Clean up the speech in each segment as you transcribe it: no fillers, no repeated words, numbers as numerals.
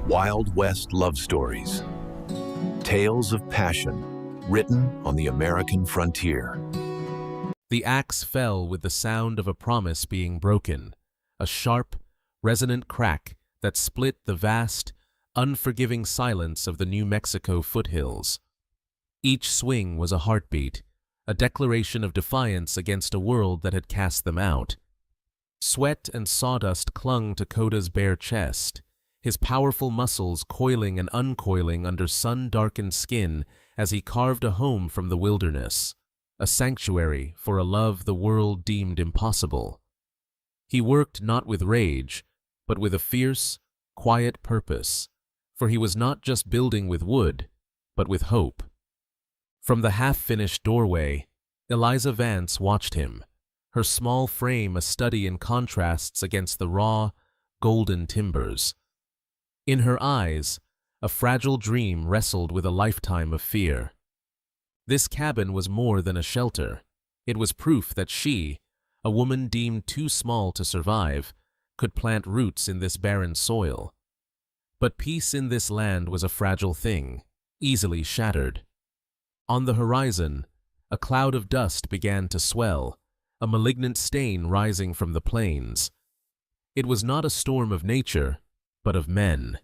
Wild West love stories. Tales of passion, written on the American frontier. The axe fell with the sound of a promise being broken, a sharp, resonant crack that split the vast, unforgiving silence of the New Mexico foothills. Each swing was a heartbeat, a declaration of defiance against a world that had cast them out. Sweat and sawdust clung to Koda's bare chest, his powerful muscles coiling and uncoiling under sun-darkened skin as he carved a home from the wilderness, a sanctuary for a love the world deemed impossible. He worked not with rage, but with a fierce, quiet purpose, for he was not just building with wood, but with hope. From the half-finished doorway, Eliza Vance watched him, her small frame a study in contrasts against the raw, golden timbers. In her eyes, a fragile dream wrestled with a lifetime of fear. This cabin was more than a shelter. It was proof that she, a woman deemed too small to survive, could plant roots in this barren soil. But peace in this land was a fragile thing, easily shattered. On the horizon, a cloud of dust began to swell, a malignant stain rising from the plains. It was not a storm of nature, but of men.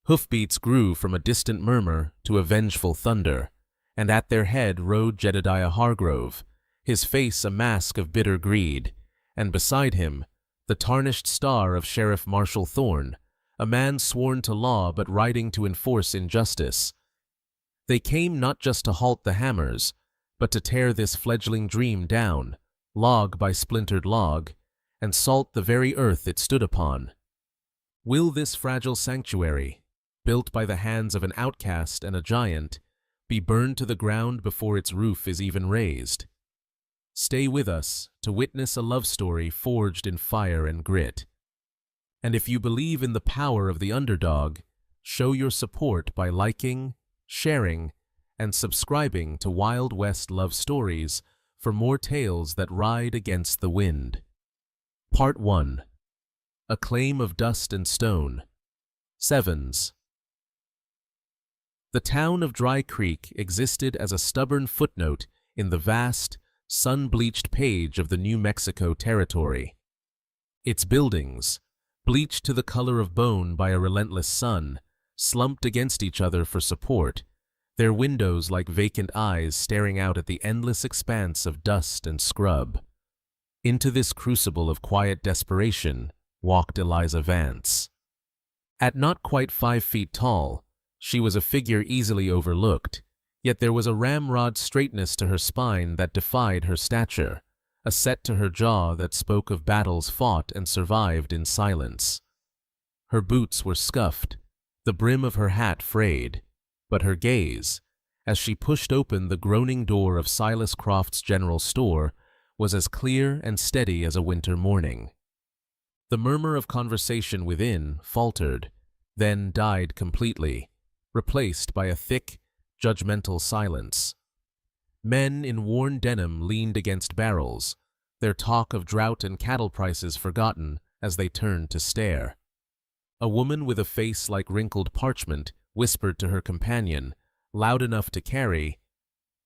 Hoofbeats grew from a distant murmur to a vengeful thunder, and at their head rode Jedediah Hargrove, his face a mask of bitter greed, and beside him, the tarnished star of Sheriff Marshall Thorne, a man sworn to law but riding to enforce injustice. They came not just to halt the hammers, but to tear this fledgling dream down, log by splintered log, and salt the very earth it stood upon. Will this fragile sanctuary, built by the hands of an outcast and a giant, be burned to the ground before its roof is even raised? Stay with us to witness a love story forged in fire and grit. And if you believe in the power of the underdog, show your support by liking, sharing, and subscribing to Wild West Love Stories for more tales that ride against the wind. Part 1. A Claim of Dust and Stone. Sevens. The town of Dry Creek existed as a stubborn footnote in the vast, sun-bleached page of the New Mexico territory. Its buildings, bleached to the color of bone by a relentless sun, slumped against each other for support, their windows like vacant eyes staring out at the endless expanse of dust and scrub. Into this crucible of quiet desperation walked Eliza Vance. At not quite 5 feet tall, she was a figure easily overlooked, yet there was a ramrod straightness to her spine that defied her stature, a set to her jaw that spoke of battles fought and survived in silence. Her boots were scuffed, the brim of her hat frayed, but her gaze, as she pushed open the groaning door of Silas Croft's general store, was as clear and steady as a winter morning. The murmur of conversation within faltered, then died completely, replaced by a thick, judgmental silence. Men in worn denim leaned against barrels, their talk of drought and cattle prices forgotten as they turned to stare. A woman with a face like wrinkled parchment whispered to her companion, loud enough to carry,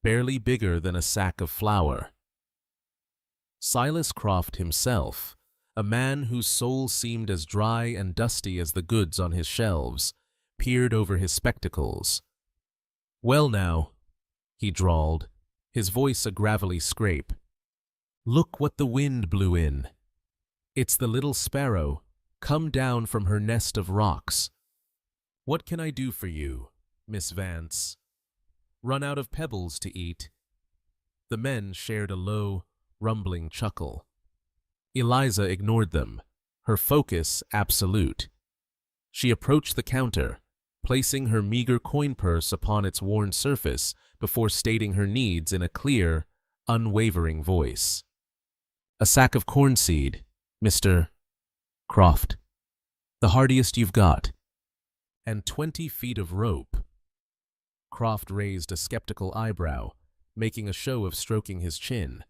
barely bigger than a sack of flour. Silas Croft himself, a man whose soul seemed as dry and dusty as the goods on his shelves, peered over his spectacles. "Well now," he drawled, his voice a gravelly scrape. "Look what the wind blew in. It's the little sparrow, come down from her nest of rocks. What can I do for you, Miss Vance? Run out of pebbles to eat?" The men shared a low, rumbling chuckle. Eliza ignored them, her focus absolute. She approached the counter, placing her meager coin purse upon its worn surface before stating her needs in a clear, unwavering voice. "A sack of corn seed, Mr. Croft. The hardiest you've got. And 20 feet of rope." Croft raised a skeptical eyebrow, making a show of stroking his chin.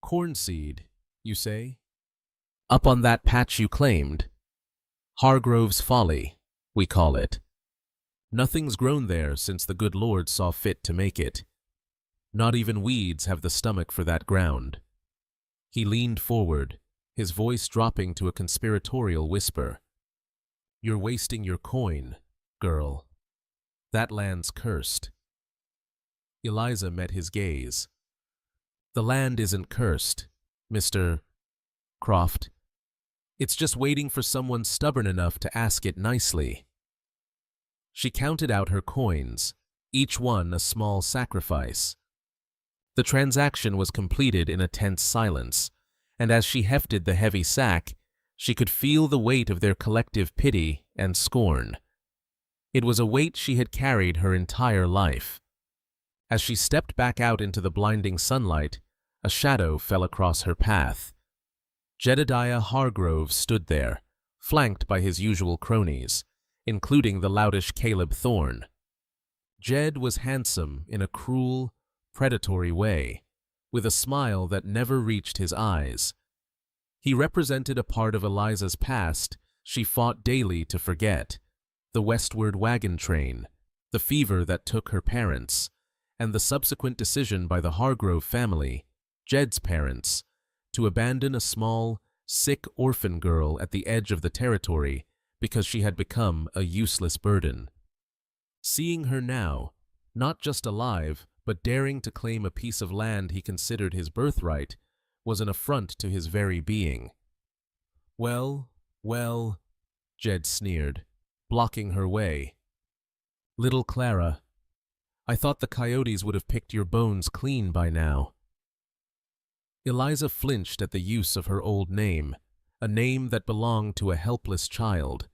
"Corn seed, you say? Up on that patch you claimed? Hargrove's Folly, we call it. Nothing's grown there since the good Lord saw fit to make it. Not even weeds have the stomach for that ground. He leaned forward, his voice dropping to a conspiratorial whisper. You're wasting your coin, girl. That land's cursed. Eliza met his gaze. The land isn't cursed, Mr. Croft. It's just waiting for someone stubborn enough to ask it nicely. She counted out her coins, each one a small sacrifice. The transaction was completed in a tense silence, and as she hefted the heavy sack, she could feel the weight of their collective pity and scorn. It was a weight she had carried her entire life. As she stepped back out into the blinding sunlight, a shadow fell across her path. Jedediah Hargrove stood there, flanked by his usual cronies, including the loutish Caleb Thorne. Jed was handsome in a cruel, predatory way, with a smile that never reached his eyes. He represented a part of Eliza's past she fought daily to forget, the westward wagon train, the fever that took her parents, and the subsequent decision by the Hargrove family, Jed's parents, to abandon a small, sick orphan girl at the edge of the territory because she had become a useless burden. Seeing her now, not just alive, but daring to claim a piece of land he considered his birthright, was an affront to his very being. Well, well, Jed sneered, blocking her way. Little Clara, I thought the coyotes would have picked your bones clean by now. Eliza flinched at the use of her old name, a name that belonged to a helpless child.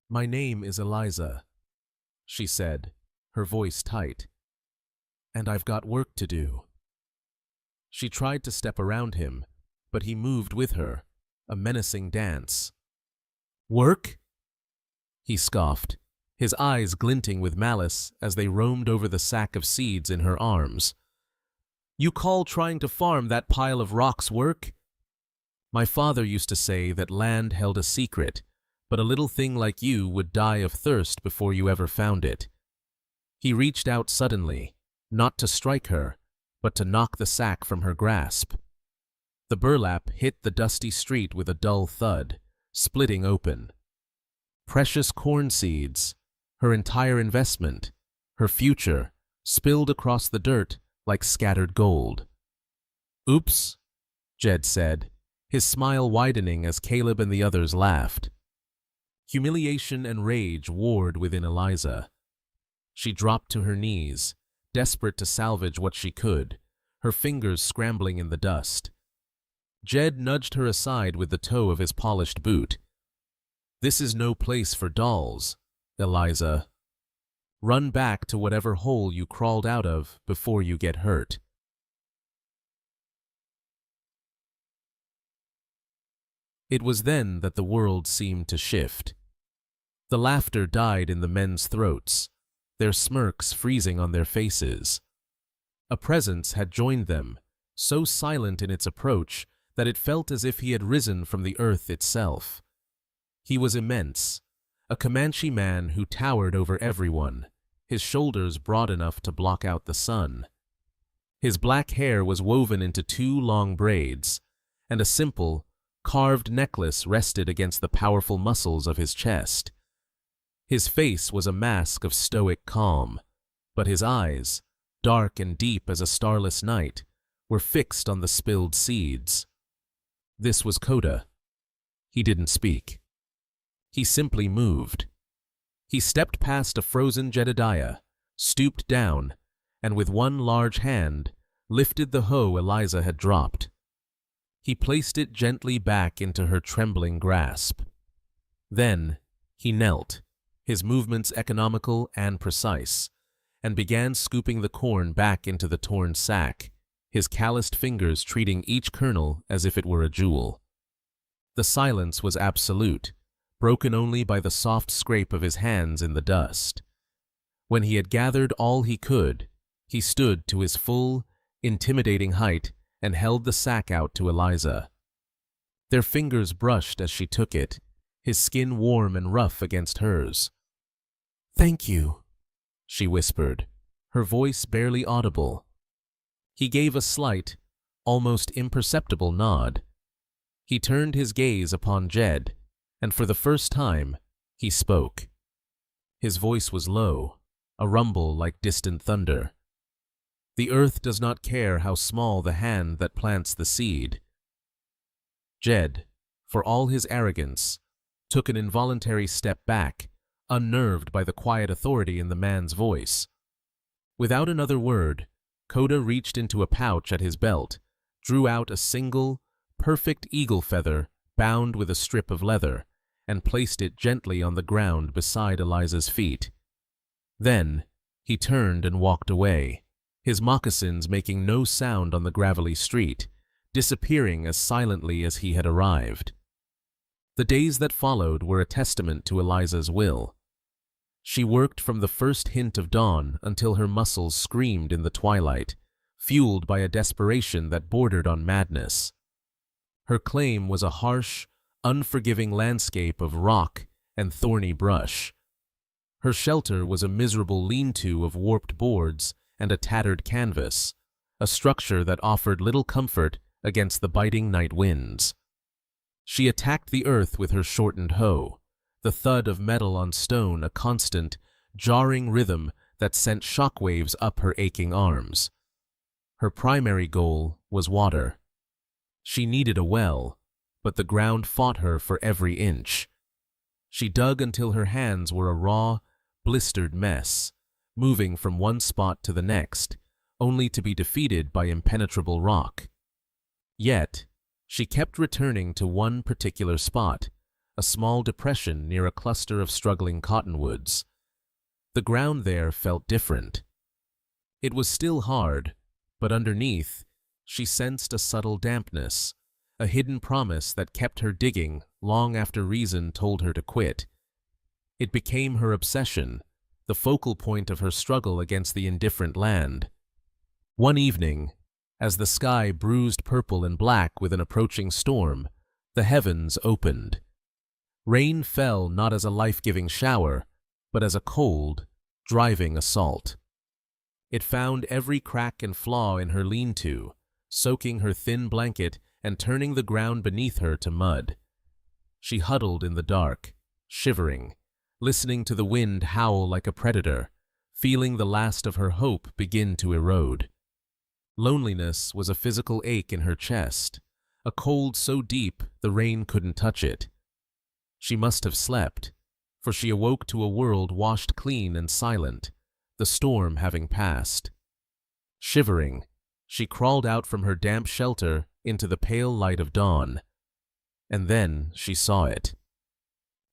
My name is Eliza, she said, her voice tight. And I've got work to do. She tried to step around him, but he moved with her, a menacing dance. Work? He scoffed, his eyes glinting with malice as they roamed over the sack of seeds in her arms. You call trying to farm that pile of rocks work? My father used to say that land held a secret, but a little thing like you would die of thirst before you ever found it. He reached out suddenly, not to strike her, but to knock the sack from her grasp. The burlap hit the dusty street with a dull thud, splitting open. Precious corn seeds, her entire investment, her future, spilled across the dirt like scattered gold. Oops, Jed said, his smile widening as Caleb and the others laughed. Humiliation and rage warred within Eliza. She dropped to her knees, desperate to salvage what she could, her fingers scrambling in the dust. Jed nudged her aside with the toe of his polished boot. This is no place for dolls, Eliza. Run back to whatever hole you crawled out of before you get hurt. It was then that the world seemed to shift. The laughter died in the men's throats, their smirks freezing on their faces. A presence had joined them, so silent in its approach that it felt as if he had risen from the earth itself. He was immense, a Comanche man who towered over everyone, his shoulders broad enough to block out the sun. His black hair was woven into 2 long braids, and a simple, carved necklace rested against the powerful muscles of his chest. His face was a mask of stoic calm, but his eyes, dark and deep as a starless night, were fixed on the spilled seeds. This was Koda. He didn't speak. He simply moved. He stepped past a frozen Jedediah, stooped down, and with one large hand, lifted the hoe Eliza had dropped. He placed it gently back into her trembling grasp. Then he knelt, his movements economical and precise, and began scooping the corn back into the torn sack, his calloused fingers treating each kernel as if it were a jewel. The silence was absolute, broken only by the soft scrape of his hands in the dust. When he had gathered all he could, he stood to his full, intimidating height and held the sack out to Eliza. Their fingers brushed as she took it, his skin warm and rough against hers. "Thank you," she whispered, her voice barely audible. He gave a slight, almost imperceptible nod. He turned his gaze upon Jed, and for the first time, he spoke. His voice was low, a rumble like distant thunder. "The earth does not care how small the hand that plants the seed." Jed, for all his arrogance, took an involuntary step back, unnerved by the quiet authority in the man's voice. Without another word, Koda reached into a pouch at his belt, drew out a single, perfect eagle feather bound with a strip of leather, and placed it gently on the ground beside Eliza's feet. Then, he turned and walked away, his moccasins making no sound on the gravelly street, disappearing as silently as he had arrived. The days that followed were a testament to Eliza's will. She worked from the first hint of dawn until her muscles screamed in the twilight, fueled by a desperation that bordered on madness. Her claim was a harsh, unforgiving landscape of rock and thorny brush. Her shelter was a miserable lean-to of warped boards and a tattered canvas, a structure that offered little comfort against the biting night winds. She attacked the earth with her shortened hoe, the thud of metal on stone a constant, jarring rhythm that sent shockwaves up her aching arms. Her primary goal was water. She needed a well, but the ground fought her for every inch. She dug until her hands were a raw, blistered mess, moving from one spot to the next, only to be defeated by impenetrable rock. Yet, she kept returning to one particular spot, a small depression near a cluster of struggling cottonwoods. The ground there felt different. It was still hard, but underneath, she sensed a subtle dampness, a hidden promise that kept her digging long after reason told her to quit. It became her obsession, the focal point of her struggle against the indifferent land. One evening, as the sky bruised purple and black with an approaching storm, the heavens opened. Rain fell not as a life-giving shower, but as a cold, driving assault. It found every crack and flaw in her lean-to, soaking her thin blanket and turning the ground beneath her to mud. She huddled in the dark, shivering, listening to the wind howl like a predator, feeling the last of her hope begin to erode. Loneliness was a physical ache in her chest, a cold so deep the rain couldn't touch it. She must have slept, for she awoke to a world washed clean and silent, the storm having passed. Shivering, she crawled out from her damp shelter into the pale light of dawn. And then she saw it.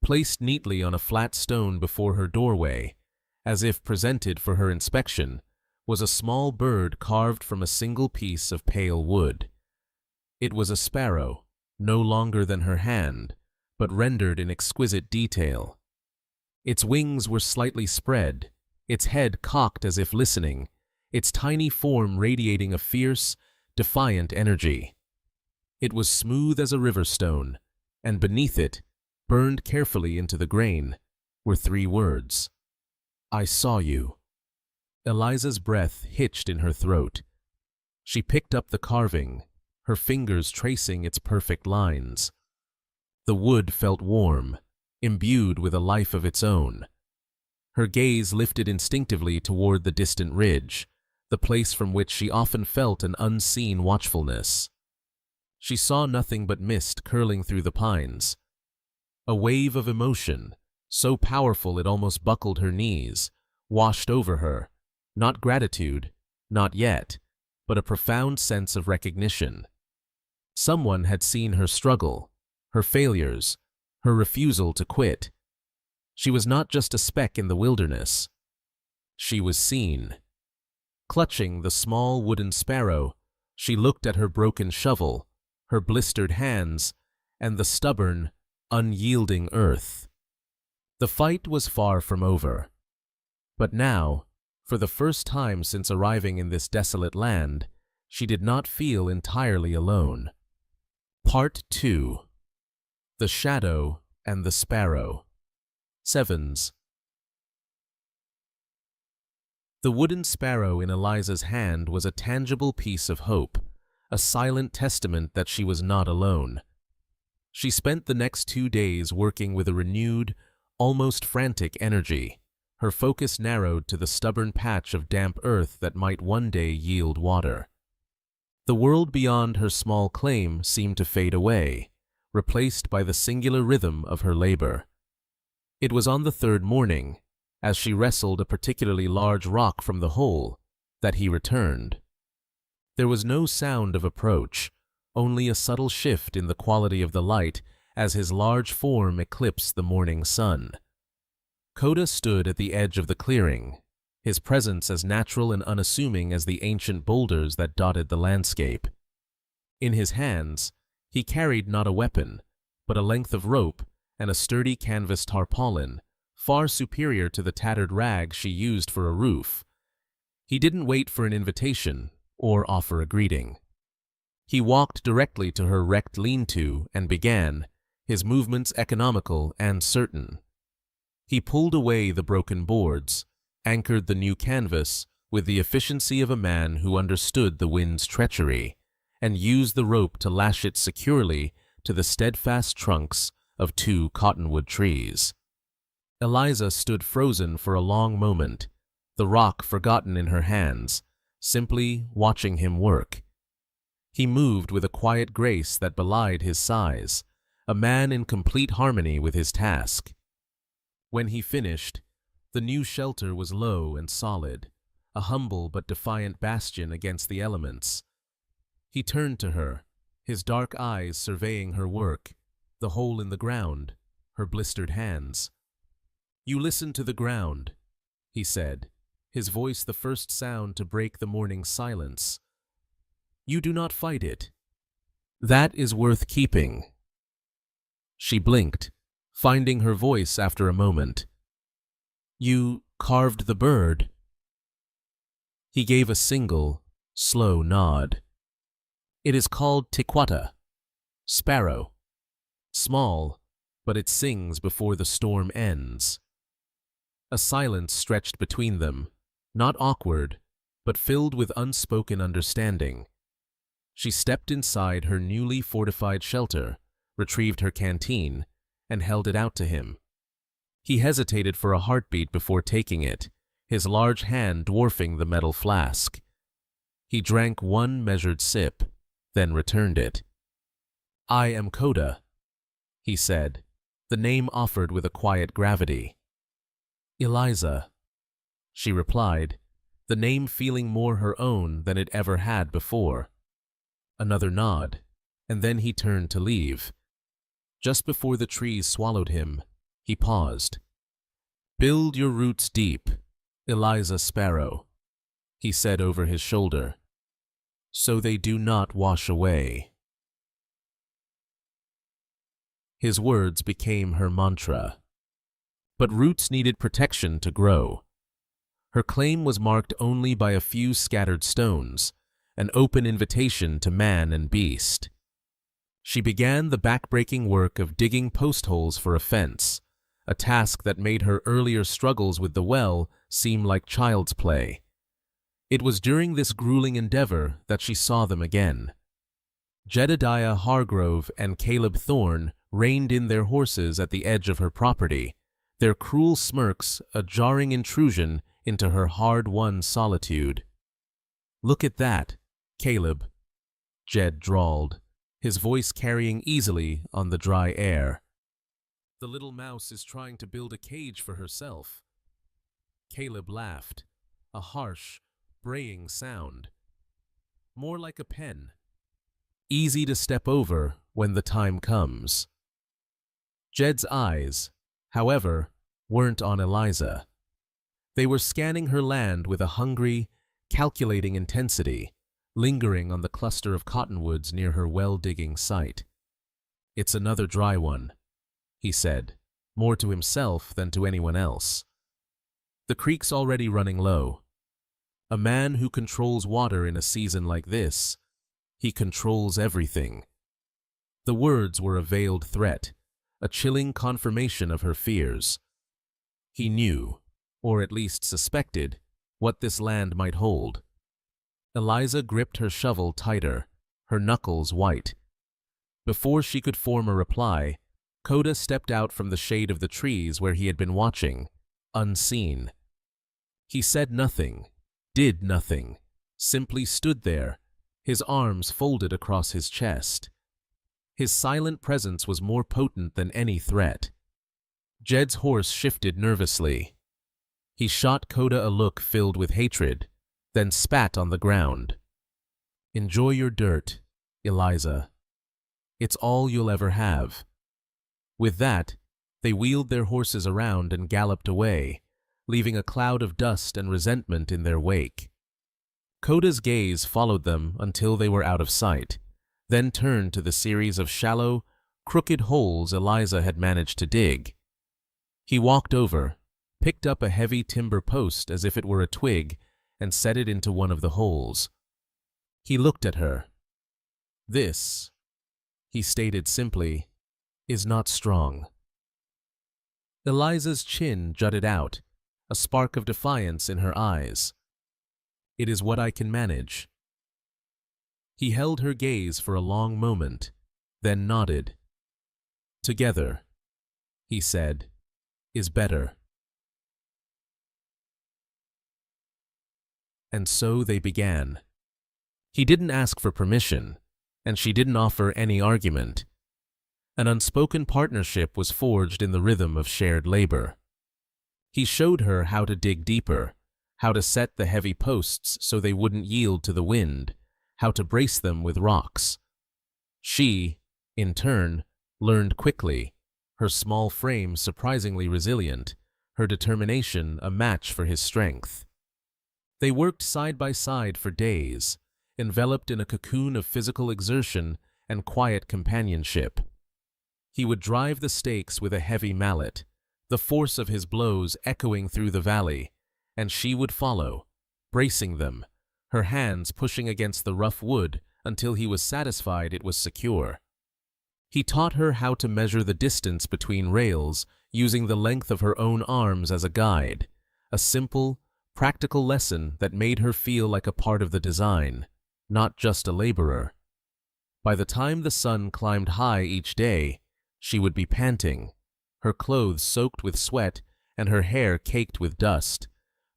Placed neatly on a flat stone before her doorway, as if presented for her inspection, was a small bird carved from a single piece of pale wood. It was a sparrow, no longer than her hand, but rendered in exquisite detail. Its wings were slightly spread, its head cocked as if listening, its tiny form radiating a fierce, defiant energy. It was smooth as a river stone, and beneath it, burned carefully into the grain, were 3 words. "I saw you." Eliza's breath hitched in her throat. She picked up the carving, her fingers tracing its perfect lines. The wood felt warm, imbued with a life of its own. Her gaze lifted instinctively toward the distant ridge, the place from which she often felt an unseen watchfulness. She saw nothing but mist curling through the pines. A wave of emotion, so powerful it almost buckled her knees, washed over her, not gratitude, not yet, but a profound sense of recognition. Someone had seen her struggle, her failures, her refusal to quit. She was not just a speck in the wilderness. She was seen. Clutching the small wooden sparrow, she looked at her broken shovel, her blistered hands, and the stubborn, unyielding earth. The fight was far from over. But now, for the first time since arriving in this desolate land, she did not feel entirely alone. Part 2. The shadow and the sparrow. Sevens. The wooden sparrow in Eliza's hand was a tangible piece of hope, a silent testament that she was not alone. She spent the next 2 days working with a renewed, almost frantic energy, her focus narrowed to the stubborn patch of damp earth that might one day yield water. The world beyond her small claim seemed to fade away, replaced by the singular rhythm of her labor. It was on the 3rd morning, as she wrestled a particularly large rock from the hole, that he returned. There was no sound of approach, only a subtle shift in the quality of the light as his large form eclipsed the morning sun. Koda stood at the edge of the clearing, his presence as natural and unassuming as the ancient boulders that dotted the landscape. In his hands, he carried not a weapon, but a length of rope and a sturdy canvas tarpaulin, far superior to the tattered rag she used for a roof. He didn't wait for an invitation or offer a greeting. He walked directly to her wrecked lean-to and began, his movements economical and certain. He pulled away the broken boards, anchored the new canvas with the efficiency of a man who understood the wind's treachery, and used the rope to lash it securely to the steadfast trunks of 2 cottonwood trees. Eliza stood frozen for a long moment, the rock forgotten in her hands, simply watching him work. He moved with a quiet grace that belied his size, a man in complete harmony with his task. When he finished, the new shelter was low and solid, a humble but defiant bastion against the elements. He turned to her, his dark eyes surveying her work, the hole in the ground, her blistered hands. "You listen to the ground," he said, his voice the first sound to break the morning silence. "You do not fight it. That is worth keeping." She blinked, finding her voice after a moment. "You carved the bird." He gave a single, slow nod. "It is called tiquata, sparrow. Small, but it sings before the storm ends." A silence stretched between them, not awkward, but filled with unspoken understanding. She stepped inside her newly fortified shelter, retrieved her canteen, and held it out to him. He hesitated for a heartbeat before taking it, his large hand dwarfing the metal flask. He drank one measured sip, then returned it. "I am Koda," he said, the name offered with a quiet gravity. "Eliza," she replied, the name feeling more her own than it ever had before. Another nod, and then he turned to leave. Just before the trees swallowed him, he paused. "Build your roots deep, Eliza Sparrow," he said over his shoulder, "so they do not wash away." His words became her mantra. But roots needed protection to grow. Her claim was marked only by a few scattered stones, an open invitation to man and beast. She began the back-breaking work of digging post holes for a fence, a task that made her earlier struggles with the well seem like child's play. It was during this grueling endeavor that she saw them again. Jedediah Hargrove and Caleb Thorne reined in their horses at the edge of her property, their cruel smirks a jarring intrusion into her hard-won solitude. "Look at that, Caleb," Jed drawled, his voice carrying easily on the dry air. "The little mouse is trying to build a cage for herself." Caleb laughed, a harsh, braying sound. "More like a pen. Easy to step over when the time comes." Jed's eyes, however, weren't on Eliza. They were scanning her land with a hungry, calculating intensity, lingering on the cluster of cottonwoods near her well-digging site. "It's another dry one," he said, more to himself than to anyone else. "The creek's already running low. A man who controls water in a season like this, he controls everything." The words were a veiled threat, a chilling confirmation of her fears. He knew, or at least suspected, what this land might hold. Eliza gripped her shovel tighter, her knuckles white. Before she could form a reply, Koda stepped out from the shade of the trees where he had been watching, unseen. He said nothing, did nothing, simply stood there, his arms folded across his chest. His silent presence was more potent than any threat. Jed's horse shifted nervously. He shot Koda a look filled with hatred, then spat on the ground. "Enjoy your dirt, Eliza. It's all you'll ever have." With that, they wheeled their horses around and galloped away, leaving a cloud of dust and resentment in their wake. Koda's gaze followed them until they were out of sight, then turned to the series of shallow, crooked holes Eliza had managed to dig. He walked over, picked up a heavy timber post as if it were a twig, and set it into one of the holes. He looked at her. "This," he stated simply, "is not strong." Eliza's chin jutted out, a spark of defiance in her eyes. "It is what I can manage." He held her gaze for a long moment, then nodded. "Together," he said, "is better." And so they began. He didn't ask for permission, and she didn't offer any argument. An unspoken partnership was forged in the rhythm of shared labor. He showed her how to dig deeper, how to set the heavy posts so they wouldn't yield to the wind, how to brace them with rocks. She, in turn, learned quickly, her small frame surprisingly resilient, her determination a match for his strength. They worked side by side for days, enveloped in a cocoon of physical exertion and quiet companionship. He would drive the stakes with a heavy mallet, the force of his blows echoing through the valley, and she would follow, bracing them, her hands pushing against the rough wood until he was satisfied it was secure. He taught her how to measure the distance between rails using the length of her own arms as a guide, a simple, practical lesson that made her feel like a part of the design, not just a laborer. By the time the sun climbed high each day, she would be panting, her clothes soaked with sweat and her hair caked with dust,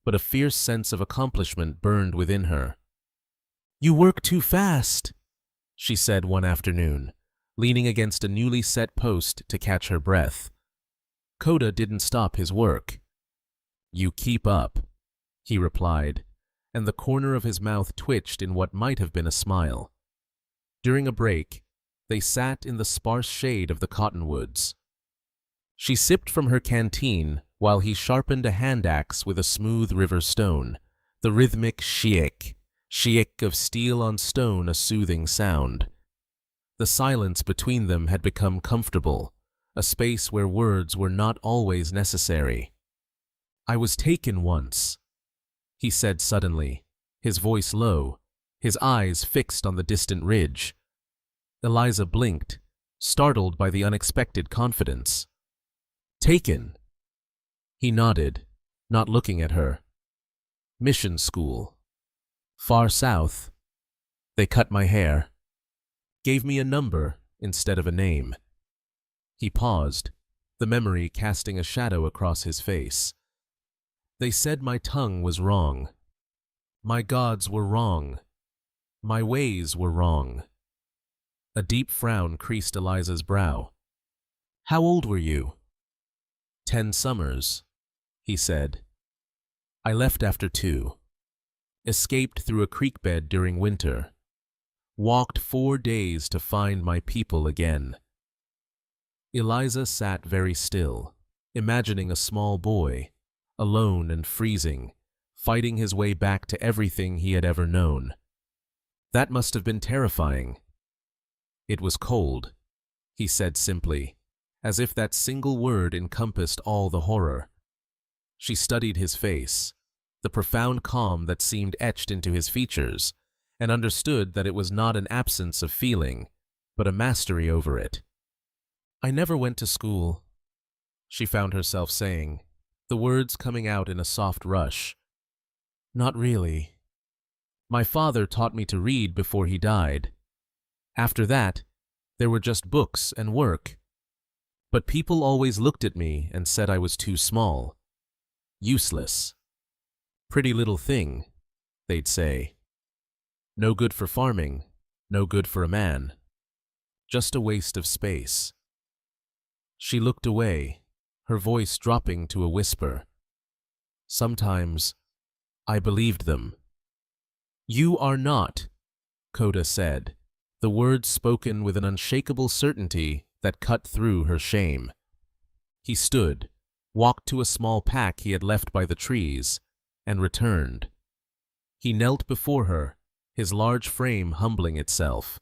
but a fierce sense of accomplishment burned within her. "You work too fast," she said one afternoon, leaning against a newly set post to catch her breath. Koda didn't stop his work. "You keep up," he replied, and the corner of his mouth twitched in what might have been a smile. During a break, they sat in the sparse shade of the cottonwoods. She sipped from her canteen while he sharpened a hand axe with a smooth river stone, the rhythmic shiik of steel on stone, a soothing sound. The silence between them had become comfortable, a space where words were not always necessary. "I was taken once," he said suddenly, his voice low, his eyes fixed on the distant ridge. Eliza blinked, startled by the unexpected confidence. "Taken?" He nodded, not looking at her. "Mission school. Far south. They cut my hair. Gave me a number instead of a name." He paused, the memory casting a shadow across his face. "They said my tongue was wrong. My gods were wrong. My ways were wrong." A deep frown creased Eliza's brow. "How old were you?" 10 summers, he said. "I left after 2. Escaped through a creek bed during winter. Walked 4 days to find my people again." Eliza sat very still, imagining a small boy, alone and freezing, fighting his way back to everything he had ever known. That must have been terrifying. "It was cold," he said simply, as if that single word encompassed all the horror. She studied his face, the profound calm that seemed etched into his features, and understood that it was not an absence of feeling, but a mastery over it. I never went to school, she found herself saying, the words coming out in a soft rush. Not really. My father taught me to read before he died. After that, there were just books and work. But people always looked at me and said I was too small. Useless. Pretty little thing, they'd say. No good for farming, no good for a man. Just a waste of space. She looked away, her voice dropping to a whisper. Sometimes, I believed them. You are not, Koda said, the words spoken with an unshakable certainty that cut through her shame. He stood, walked to a small pack he had left by the trees, and returned. He knelt before her, his large frame humbling itself.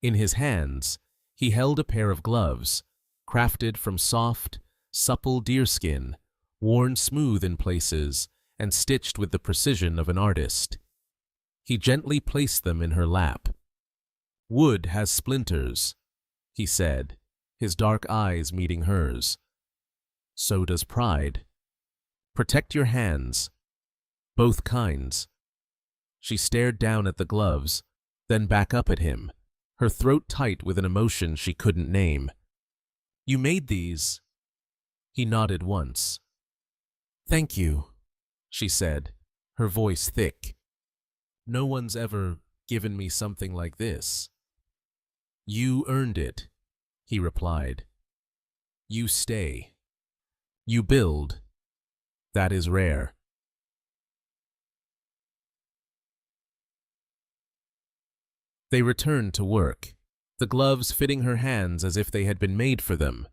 In his hands, he held a pair of gloves, crafted from soft, supple deerskin, worn smooth in places and stitched with the precision of an artist. He gently placed them in her lap. Wood has splinters, he said, his dark eyes meeting hers. So does pride. Protect your hands. Both kinds. She stared down at the gloves, then back up at him, her throat tight with an emotion she couldn't name. You made these? He nodded once. Thank you, she said, her voice thick. No one's ever given me something like this. You earned it, he replied. You stay. You build. That is rare. They returned to work, the gloves fitting her hands as if they had been made for them.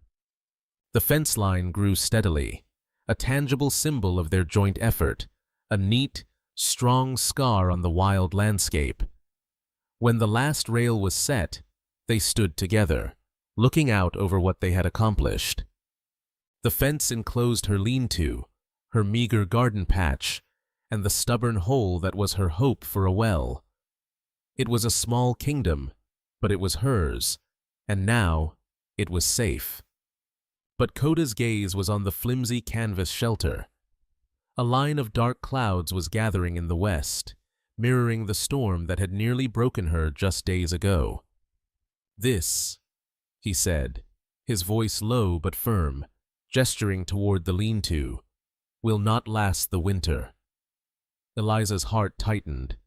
The fence line grew steadily, a tangible symbol of their joint effort, a neat, strong scar on the wild landscape. When the last rail was set, they stood together, looking out over what they had accomplished. The fence enclosed her lean-to, her meager garden patch, and the stubborn hole that was her hope for a well. It was a small kingdom, but it was hers, and now it was safe. But Koda's gaze was on the flimsy canvas shelter. A line of dark clouds was gathering in the west, mirroring the storm that had nearly broken her just days ago. This, he said, his voice low but firm, gesturing toward the lean-to, will not last the winter. Eliza's heart tightened.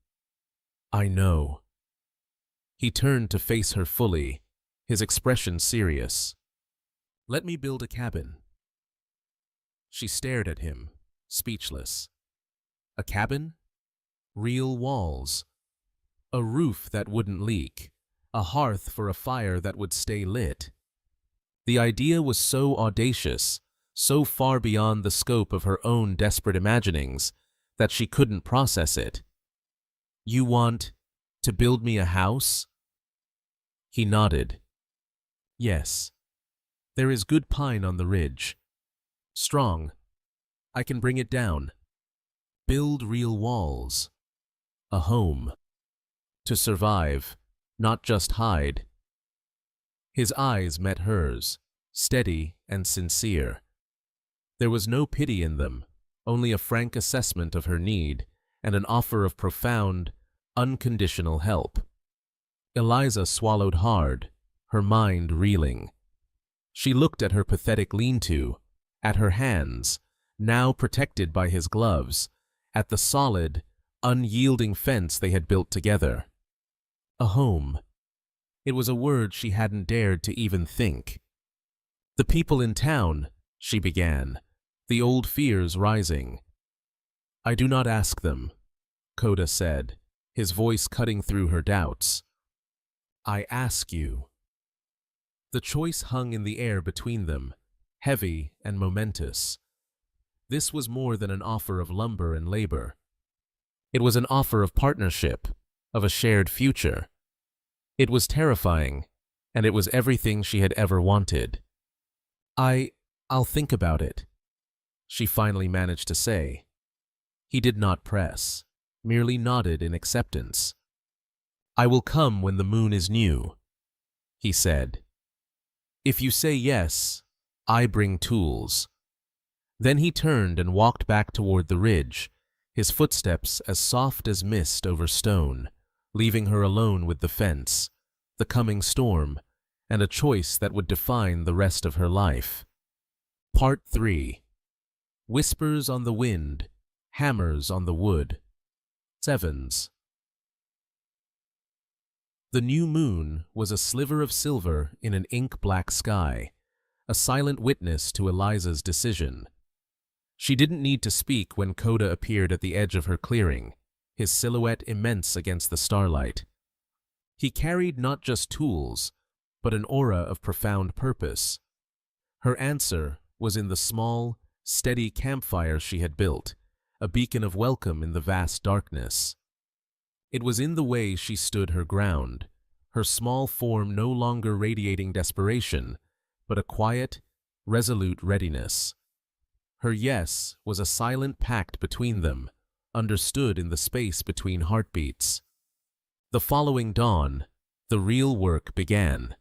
I know. He turned to face her fully, his expression serious. Let me build a cabin. She stared at him, speechless. A cabin? Real walls. A roof that wouldn't leak. A hearth for a fire that would stay lit. The idea was so audacious, so far beyond the scope of her own desperate imaginings, that she couldn't process it. You want to build me a house? He nodded. Yes. There is good pine on the ridge. Strong. I can bring it down. Build real walls. A home. To survive, not just hide. His eyes met hers, steady and sincere. There was no pity in them, only a frank assessment of her need and an offer of profound, unconditional help. Eliza swallowed hard, her mind reeling. She looked at her pathetic lean-to, at her hands, now protected by his gloves, at the solid, unyielding fence they had built together. A home. It was a word she hadn't dared to even think. The people in town, she began, the old fears rising. I do not ask them, Koda said, his voice cutting through her doubts. I ask you. The choice hung in the air between them, heavy and momentous. This was more than an offer of lumber and labor. It was an offer of partnership, of a shared future. It was terrifying, and it was everything she had ever wanted. I'll think about it, she finally managed to say. He did not press, merely nodded in acceptance. I will come when the moon is new, he said. If you say yes, I bring tools." Then he turned and walked back toward the ridge, his footsteps as soft as mist over stone, leaving her alone with the fence, the coming storm, and a choice that would define the rest of her life. Part 3. Whispers on the wind, hammers on the wood. Sevens. The new moon was a sliver of silver in an ink-black sky, a silent witness to Eliza's decision. She didn't need to speak when Koda appeared at the edge of her clearing, his silhouette immense against the starlight. He carried not just tools, but an aura of profound purpose. Her answer was in the small, steady campfire she had built, a beacon of welcome in the vast darkness. It was in the way she stood her ground, her small form no longer radiating desperation, but a quiet, resolute readiness. Her yes was a silent pact between them, understood in the space between heartbeats. The following dawn, the real work began.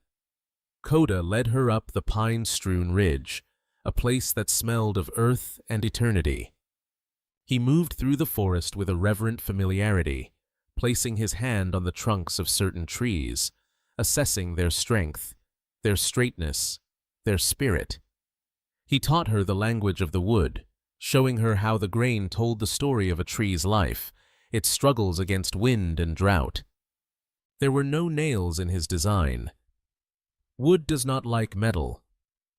Koda led her up the pine-strewn ridge, a place that smelled of earth and eternity. He moved through the forest with a reverent familiarity, placing his hand on the trunks of certain trees, assessing their strength, their straightness, their spirit. He taught her the language of the wood, showing her how the grain told the story of a tree's life, its struggles against wind and drought. There were no nails in his design. "Wood does not like metal,"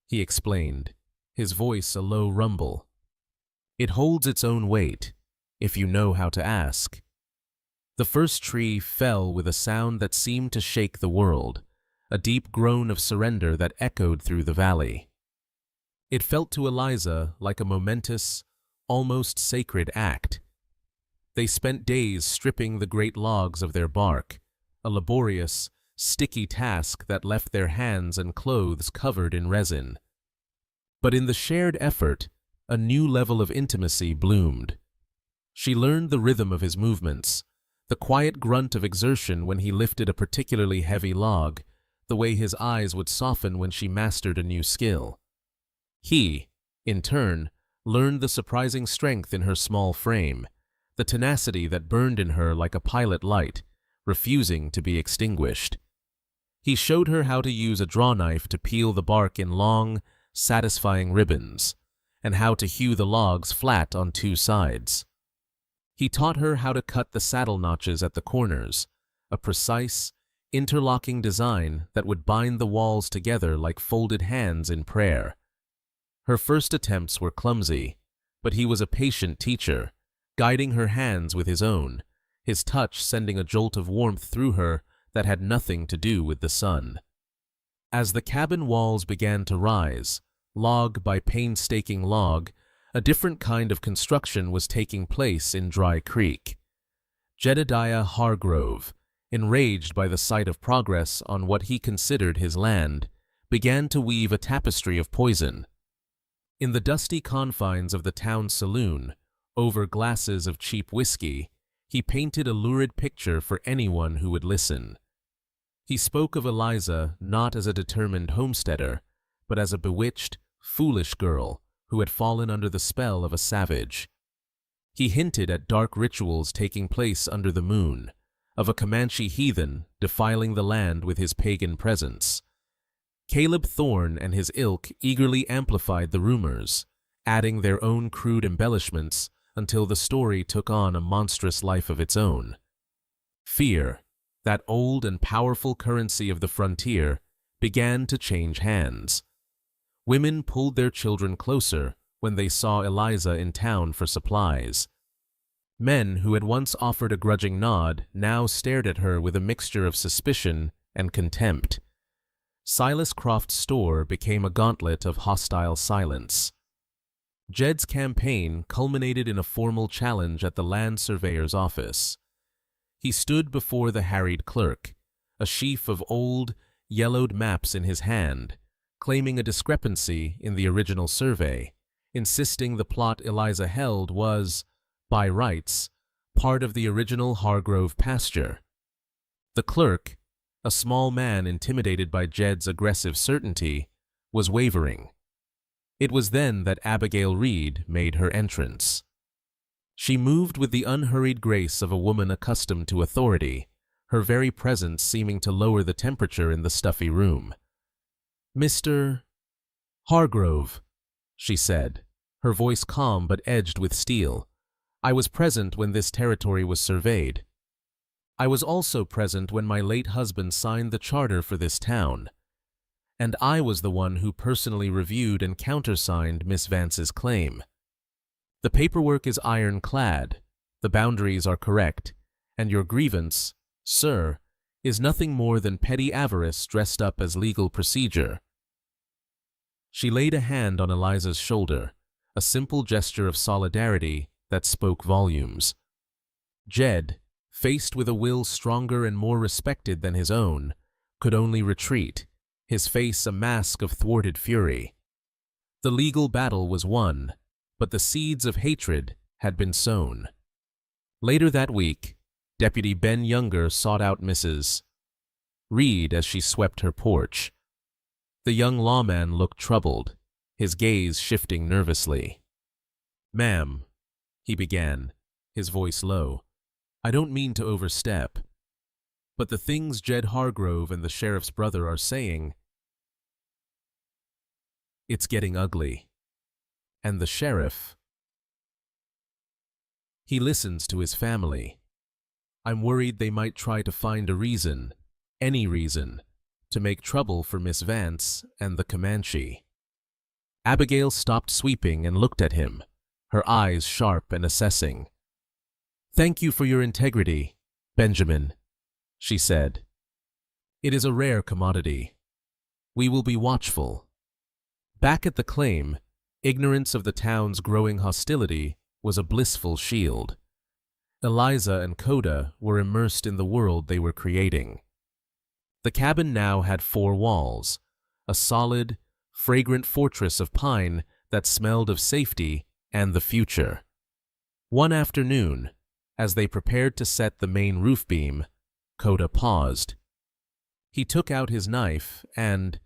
he explained, his voice a low rumble. "It holds its own weight, if you know how to ask." The first tree fell with a sound that seemed to shake the world, a deep groan of surrender that echoed through the valley. It felt to Eliza like a momentous, almost sacred act. They spent days stripping the great logs of their bark, a laborious, sticky task that left their hands and clothes covered in resin. But in the shared effort, a new level of intimacy bloomed. She learned the rhythm of his movements, the quiet grunt of exertion when he lifted a particularly heavy log, the way his eyes would soften when she mastered a new skill. He, in turn, learned the surprising strength in her small frame, the tenacity that burned in her like a pilot light, refusing to be extinguished. He showed her how to use a drawknife to peel the bark in long, satisfying ribbons, and how to hew the logs flat on two sides. He taught her how to cut the saddle notches at the corners, a precise, interlocking design that would bind the walls together like folded hands in prayer. Her first attempts were clumsy, but he was a patient teacher, guiding her hands with his own, his touch sending a jolt of warmth through her that had nothing to do with the sun. As the cabin walls began to rise, log by painstaking log, a different kind of construction was taking place in Dry Creek. Jedediah Hargrove, enraged by the sight of progress on what he considered his land, began to weave a tapestry of poison. In the dusty confines of the town saloon, over glasses of cheap whiskey, he painted a lurid picture for anyone who would listen. He spoke of Eliza not as a determined homesteader, but as a bewitched, foolish girl who had fallen under the spell of a savage. He hinted at dark rituals taking place under the moon, of a Comanche heathen defiling the land with his pagan presence. Caleb Thorne and his ilk eagerly amplified the rumors, adding their own crude embellishments until the story took on a monstrous life of its own. Fear, that old and powerful currency of the frontier, began to change hands. Women pulled their children closer when they saw Eliza in town for supplies. Men who had once offered a grudging nod now stared at her with a mixture of suspicion and contempt. Silas Croft's store became a gauntlet of hostile silence. Jed's campaign culminated in a formal challenge at the land surveyor's office. He stood before the harried clerk, a sheaf of old, yellowed maps in his hand, claiming a discrepancy in the original survey, insisting the plot Eliza held was, by rights, part of the original Hargrove pasture. The clerk, a small man intimidated by Jed's aggressive certainty, was wavering. It was then that Abigail Reed made her entrance. She moved with the unhurried grace of a woman accustomed to authority, her very presence seeming to lower the temperature in the stuffy room. "Mr. Hargrove," she said, her voice calm but edged with steel. "I was present when this territory was surveyed. I was also present when my late husband signed the charter for this town. And I was the one who personally reviewed and countersigned Miss Vance's claim. The paperwork is ironclad, the boundaries are correct, and your grievance, sir, is nothing more than petty avarice dressed up as legal procedure." She laid a hand on Eliza's shoulder, a simple gesture of solidarity that spoke volumes. Jed, faced with a will stronger and more respected than his own, could only retreat, his face a mask of thwarted fury. The legal battle was won, but the seeds of hatred had been sown. Later that week, Deputy Ben Younger sought out Mrs. Reed as she swept her porch. The young lawman looked troubled, his gaze shifting nervously. "Ma'am," he began, his voice low, "I don't mean to overstep, but the things Jed Hargrove and the sheriff's brother are saying, it's getting ugly. And the sheriff, he listens to his family. I'm worried they might try to find a reason, any reason, to make trouble for Miss Vance and the Comanche." Abigail stopped sweeping and looked at him, her eyes sharp and assessing. "Thank you for your integrity, Benjamin," she said. "It is a rare commodity. We will be watchful." Back at the claim, ignorance of the town's growing hostility was a blissful shield. Eliza and Koda were immersed in the world they were creating. The cabin now had 4 walls, a solid, fragrant fortress of pine that smelled of safety and the future. One afternoon, as they prepared to set the main roof beam, Koda paused. He took out his knife and,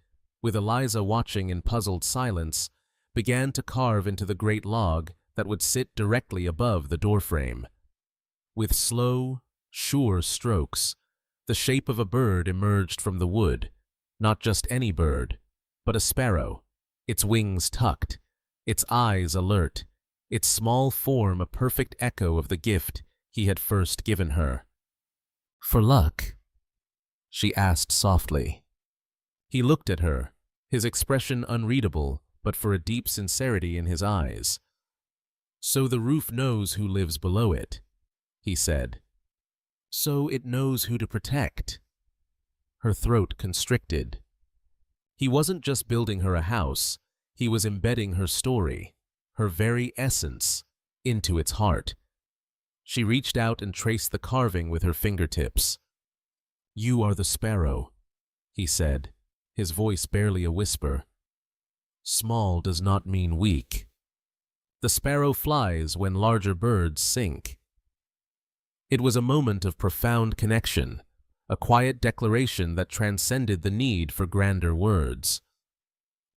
with Eliza watching in puzzled silence, began to carve into the great log that would sit directly above the doorframe. With slow, sure strokes, the shape of a bird emerged from the wood, not just any bird, but a sparrow, its wings tucked, its eyes alert, its small form a perfect echo of the gift he had first given her. "For luck?" she asked softly. He looked at her, his expression unreadable, but for a deep sincerity in his eyes. "So the roof knows who lives below it," he said. "So it knows who to protect." Her throat constricted. He wasn't just building her a house, he was embedding her story, her very essence, into its heart. She reached out and traced the carving with her fingertips. "You are the sparrow," he said, his voice barely a whisper. "Small does not mean weak. The sparrow flies when larger birds sink." It was a moment of profound connection, a quiet declaration that transcended the need for grander words.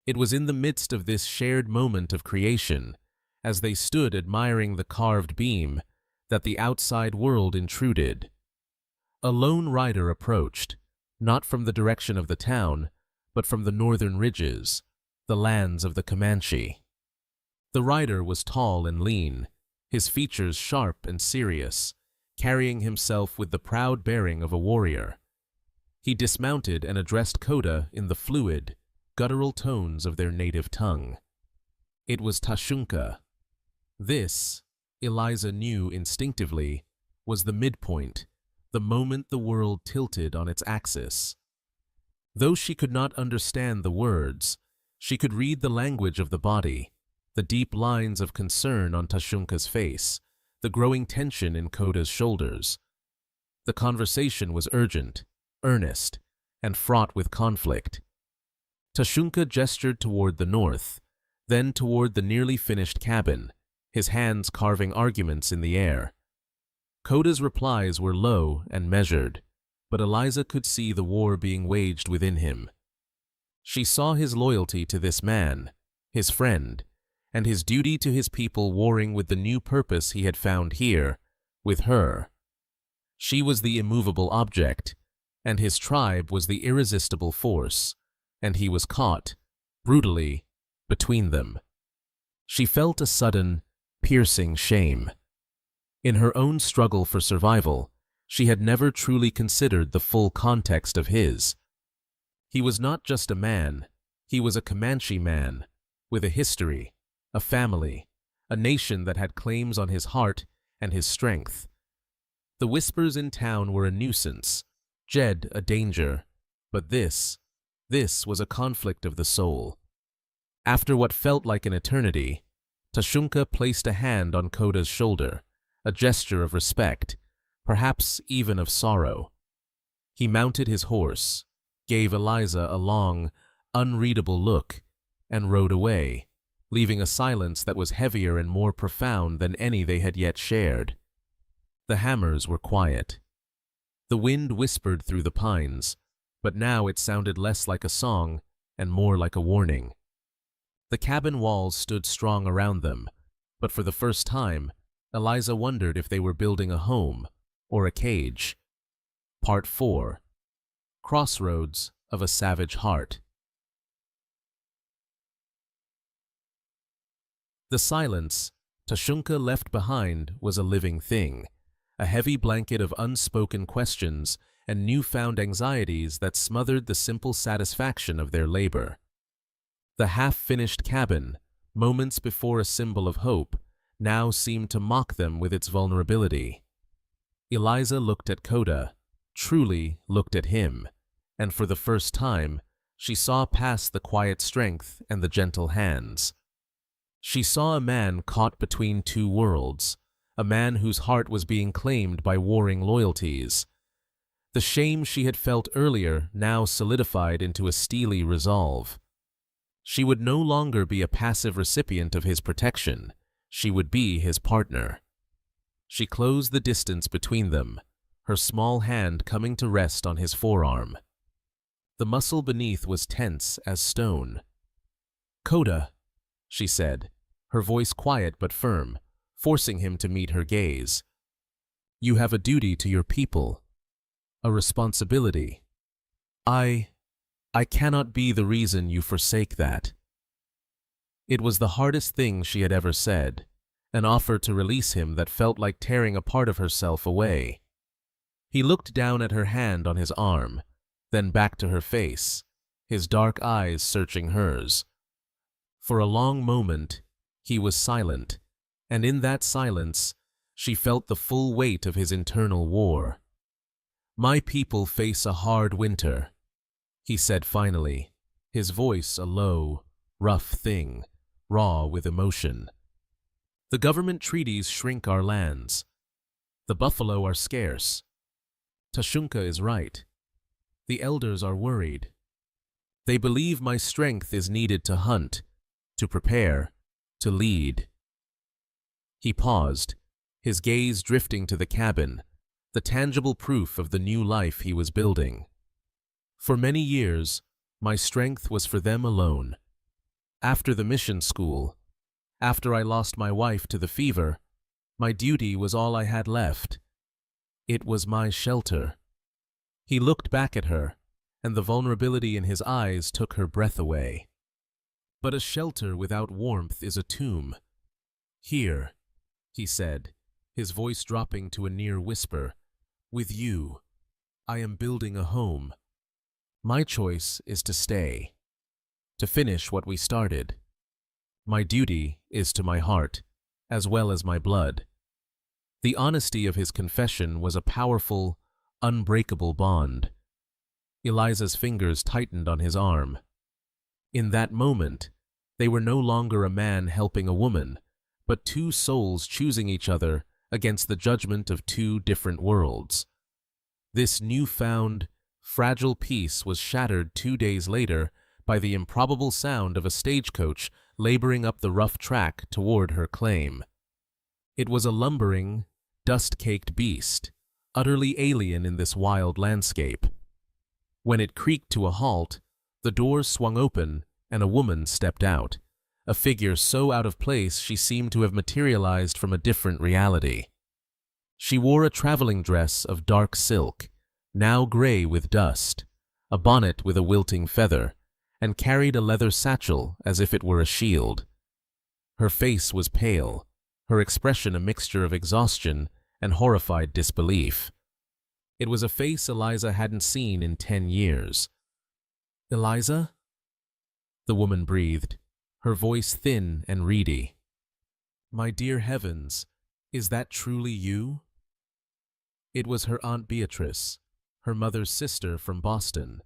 It was in the midst of this shared moment of creation, as they stood admiring the carved beam, that the outside world intruded. A lone rider approached, not from the direction of the town, but from the northern ridges, the lands of the Comanche. The rider was tall and lean, his features sharp and serious, carrying himself with the proud bearing of a warrior. He dismounted and addressed Koda in the fluid, guttural tones of their native tongue. It was Tashunka. This, Eliza knew instinctively, was the midpoint, the moment the world tilted on its axis. Though she could not understand the words, she could read the language of the body, the deep lines of concern on Tashunka's face, the growing tension in Koda's shoulders. The conversation was urgent, earnest, and fraught with conflict. Tashunka gestured toward the north, then toward the nearly finished cabin, his hands carving arguments in the air. Koda's replies were low and measured, but Eliza could see the war being waged within him. She saw his loyalty to this man, his friend, and his duty to his people warring with the new purpose he had found here, with her. She was the immovable object, and his tribe was the irresistible force, and he was caught, brutally, between them. She felt a sudden, piercing shame. In her own struggle for survival, she had never truly considered the full context of his. He was not just a man, he was a Comanche man, with a history, a family, a nation that had claims on his heart and his strength. The whispers in town were a nuisance, Jed a danger, but this was a conflict of the soul. After what felt like an eternity, Tashunka placed a hand on Koda's shoulder, a gesture of respect, perhaps even of sorrow. He mounted his horse, gave Eliza a long, unreadable look, and rode away, leaving a silence that was heavier and more profound than any they had yet shared. The hammers were quiet. The wind whispered through the pines, but now it sounded less like a song and more like a warning. The cabin walls stood strong around them, but for the first time, Eliza wondered if they were building a home or a cage. Part 4. Crossroads of a Savage Heart. The silence Tashunka left behind was a living thing, a heavy blanket of unspoken questions and newfound anxieties that smothered the simple satisfaction of their labor. The half-finished cabin, moments before a symbol of hope, now seemed to mock them with its vulnerability. Eliza looked at Koda, truly looked at him, and for the first time, she saw past the quiet strength and the gentle hands. She saw a man caught between two worlds, a man whose heart was being claimed by warring loyalties. The shame she had felt earlier now solidified into a steely resolve. She would no longer be a passive recipient of his protection. She would be his partner. She closed the distance between them, her small hand coming to rest on his forearm. The muscle beneath was tense as stone. "Koda," she said, her voice quiet but firm, forcing him to meet her gaze. "You have a duty to your people, a responsibility. I cannot be the reason you forsake that." It was the hardest thing she had ever said, an offer to release him that felt like tearing a part of herself away. He looked down at her hand on his arm, then back to her face, his dark eyes searching hers. For a long moment, he was silent, and in that silence, she felt the full weight of his internal war. "My people face a hard winter," he said finally, his voice a low, rough thing, raw with emotion. "The government treaties shrink our lands. The buffalo are scarce. Tashunka is right. The elders are worried. They believe my strength is needed to hunt, to prepare, to lead." He paused, his gaze drifting to the cabin, the tangible proof of the new life he was building. "For many years, my strength was for them alone. After the mission school, after I lost my wife to the fever, my duty was all I had left. It was my shelter." He looked back at her, and the vulnerability in his eyes took her breath away. "But a shelter without warmth is a tomb. Here," he said, his voice dropping to a near whisper, "with you, I am building a home. My choice is to stay, to finish what we started. My duty is to my heart, as well as my blood." The honesty of his confession was a powerful, unbreakable bond. Eliza's fingers tightened on his arm. In that moment, they were no longer a man helping a woman, but two souls choosing each other against the judgment of two different worlds. This newfound, fragile peace was shattered 2 days later by the improbable sound of a stagecoach laboring up the rough track toward her claim. It was a lumbering, dust-caked beast, utterly alien in this wild landscape. When it creaked to a halt, The door swung open, and a woman stepped out, a figure so out of place she seemed to have materialized from a different reality. She wore a traveling dress of dark silk, now gray with dust, a bonnet with a wilting feather, and carried a leather satchel as if it were a shield. Her face was pale, her expression a mixture of exhaustion and horrified disbelief. It was a face Eliza hadn't seen in 10 years. "Eliza?" the woman breathed, her voice thin and reedy. "My dear heavens, is that truly you?" It was her Aunt Beatrice, her mother's sister from Boston.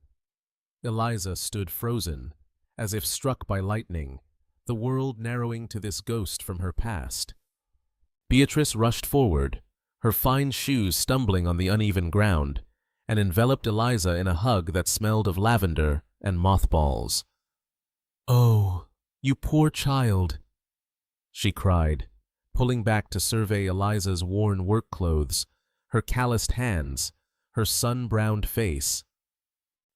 Eliza stood frozen, as if struck by lightning, the world narrowing to this ghost from her past. Beatrice rushed forward, her fine shoes stumbling on the uneven ground, and enveloped Eliza in a hug that smelled of lavender and mothballs. "Oh, you poor child," she cried, pulling back to survey Eliza's worn work clothes, her calloused hands, her sun-browned face.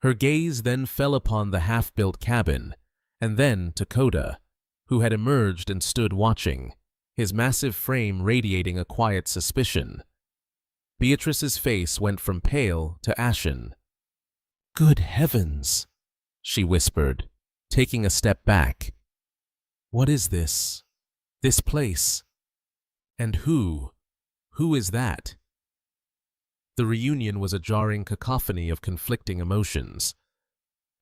Her gaze then fell upon the half-built cabin, and then to Koda, who had emerged and stood watching, his massive frame radiating a quiet suspicion. Beatrice's face went from pale to ashen. "Good heavens," she whispered, taking a step back. "What is this? This place? And who is that?" The reunion was a jarring cacophony of conflicting emotions.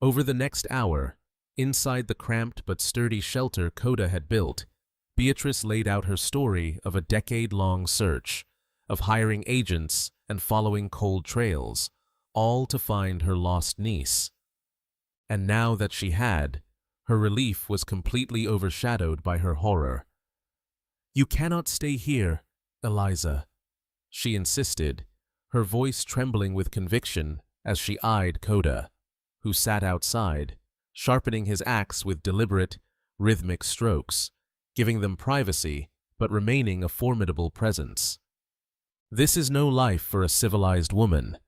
Over the next hour, inside the cramped but sturdy shelter Koda had built, Beatrice laid out her story of a decade-long search, of hiring agents and following cold trails, all to find her lost niece. And now that she had, her relief was completely overshadowed by her horror. "You cannot stay here, Eliza," she insisted, her voice trembling with conviction as she eyed Koda, who sat outside, sharpening his axe with deliberate, rhythmic strokes, giving them privacy but remaining a formidable presence. "This is no life for a civilized woman.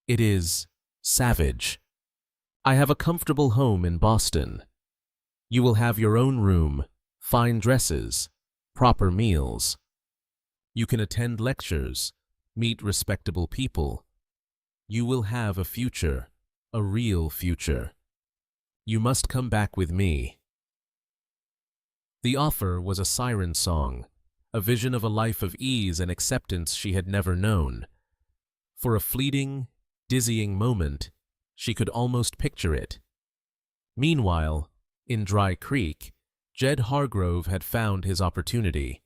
It is savage. I have a comfortable home in Boston. You will have your own room, fine dresses, proper meals. You can attend lectures, meet respectable people. You will have a future, a real future. You must come back with me." The offer was a siren song, a vision of a life of ease and acceptance she had never known. For a fleeting, dizzying moment, she could almost picture it. Meanwhile, in Dry Creek, Jed Hargrove had found his opportunity.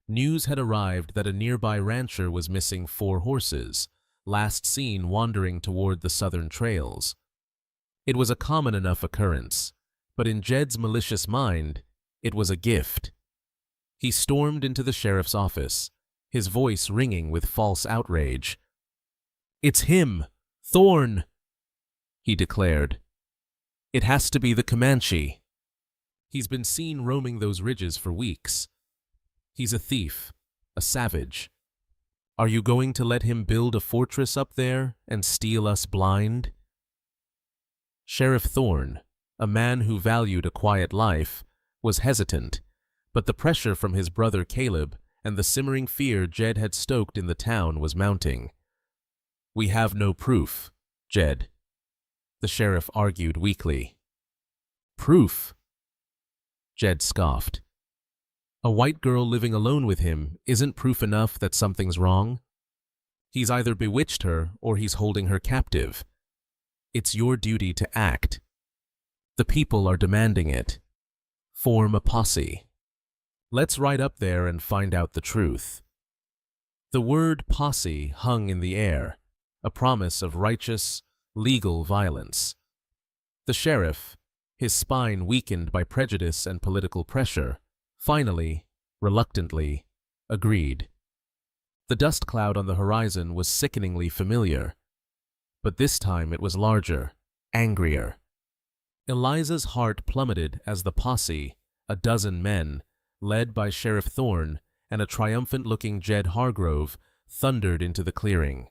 News had arrived that a nearby rancher was missing 4 horses, last seen wandering toward the southern trails. It was a common enough occurrence, but in Jed's malicious mind, it was a gift. He stormed into the sheriff's office, his voice ringing with false outrage. "It's him! Thorne!" he declared. "It has to be the Comanche. He's been seen roaming those ridges for weeks. He's a thief, a savage. Are you going to let him build a fortress up there and steal us blind?" Sheriff Thorne, a man who valued a quiet life, was hesitant, but the pressure from his brother Caleb and the simmering fear Jed had stoked in the town was mounting. "We have no proof, Jed," the sheriff argued weakly. "Proof?" Jed scoffed. "A white girl living alone with him isn't proof enough that something's wrong. He's either bewitched her or he's holding her captive. It's your duty to act. The people are demanding it. Form a posse. Let's ride up there and find out the truth." The word posse hung in the air, a promise of righteous, legal violence. The sheriff, his spine weakened by prejudice and political pressure, finally, reluctantly, agreed. The dust cloud on the horizon was sickeningly familiar, but this time it was larger, angrier. Eliza's heart plummeted as the posse, a dozen men, led by Sheriff Thorne and a triumphant-looking Jed Hargrove, thundered into the clearing.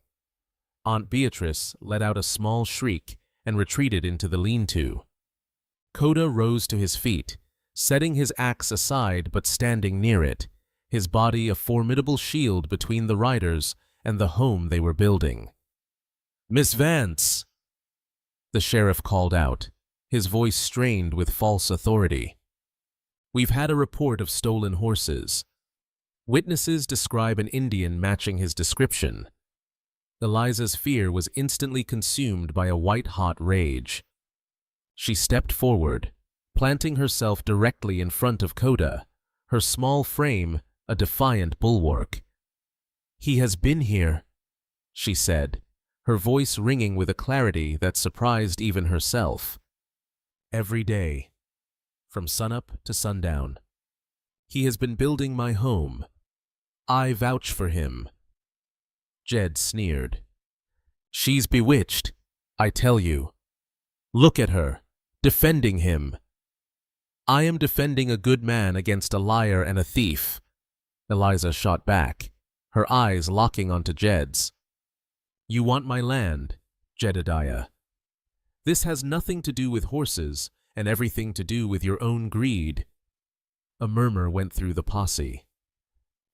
Aunt Beatrice let out a small shriek and retreated into the lean-to. Koda rose to his feet, setting his axe aside but standing near it, his body a formidable shield between the riders and the home they were building. "Miss Vance!" the sheriff called out, his voice strained with false authority. "We've had a report of stolen horses. Witnesses describe an Indian matching his description." Eliza's fear was instantly consumed by a white-hot rage. She stepped forward, planting herself directly in front of Koda, her small frame a defiant bulwark. "He has been here," she said, her voice ringing with a clarity that surprised even herself. "Every day, from sunup to sundown. He has been building my home. I vouch for him." Jed sneered. "She's bewitched, I tell you. Look at her, defending him." "I am defending a good man against a liar and a thief," Eliza shot back, her eyes locking onto Jed's. "You want my land, Jedediah. This has nothing to do with horses and everything to do with your own greed." A murmur went through the posse.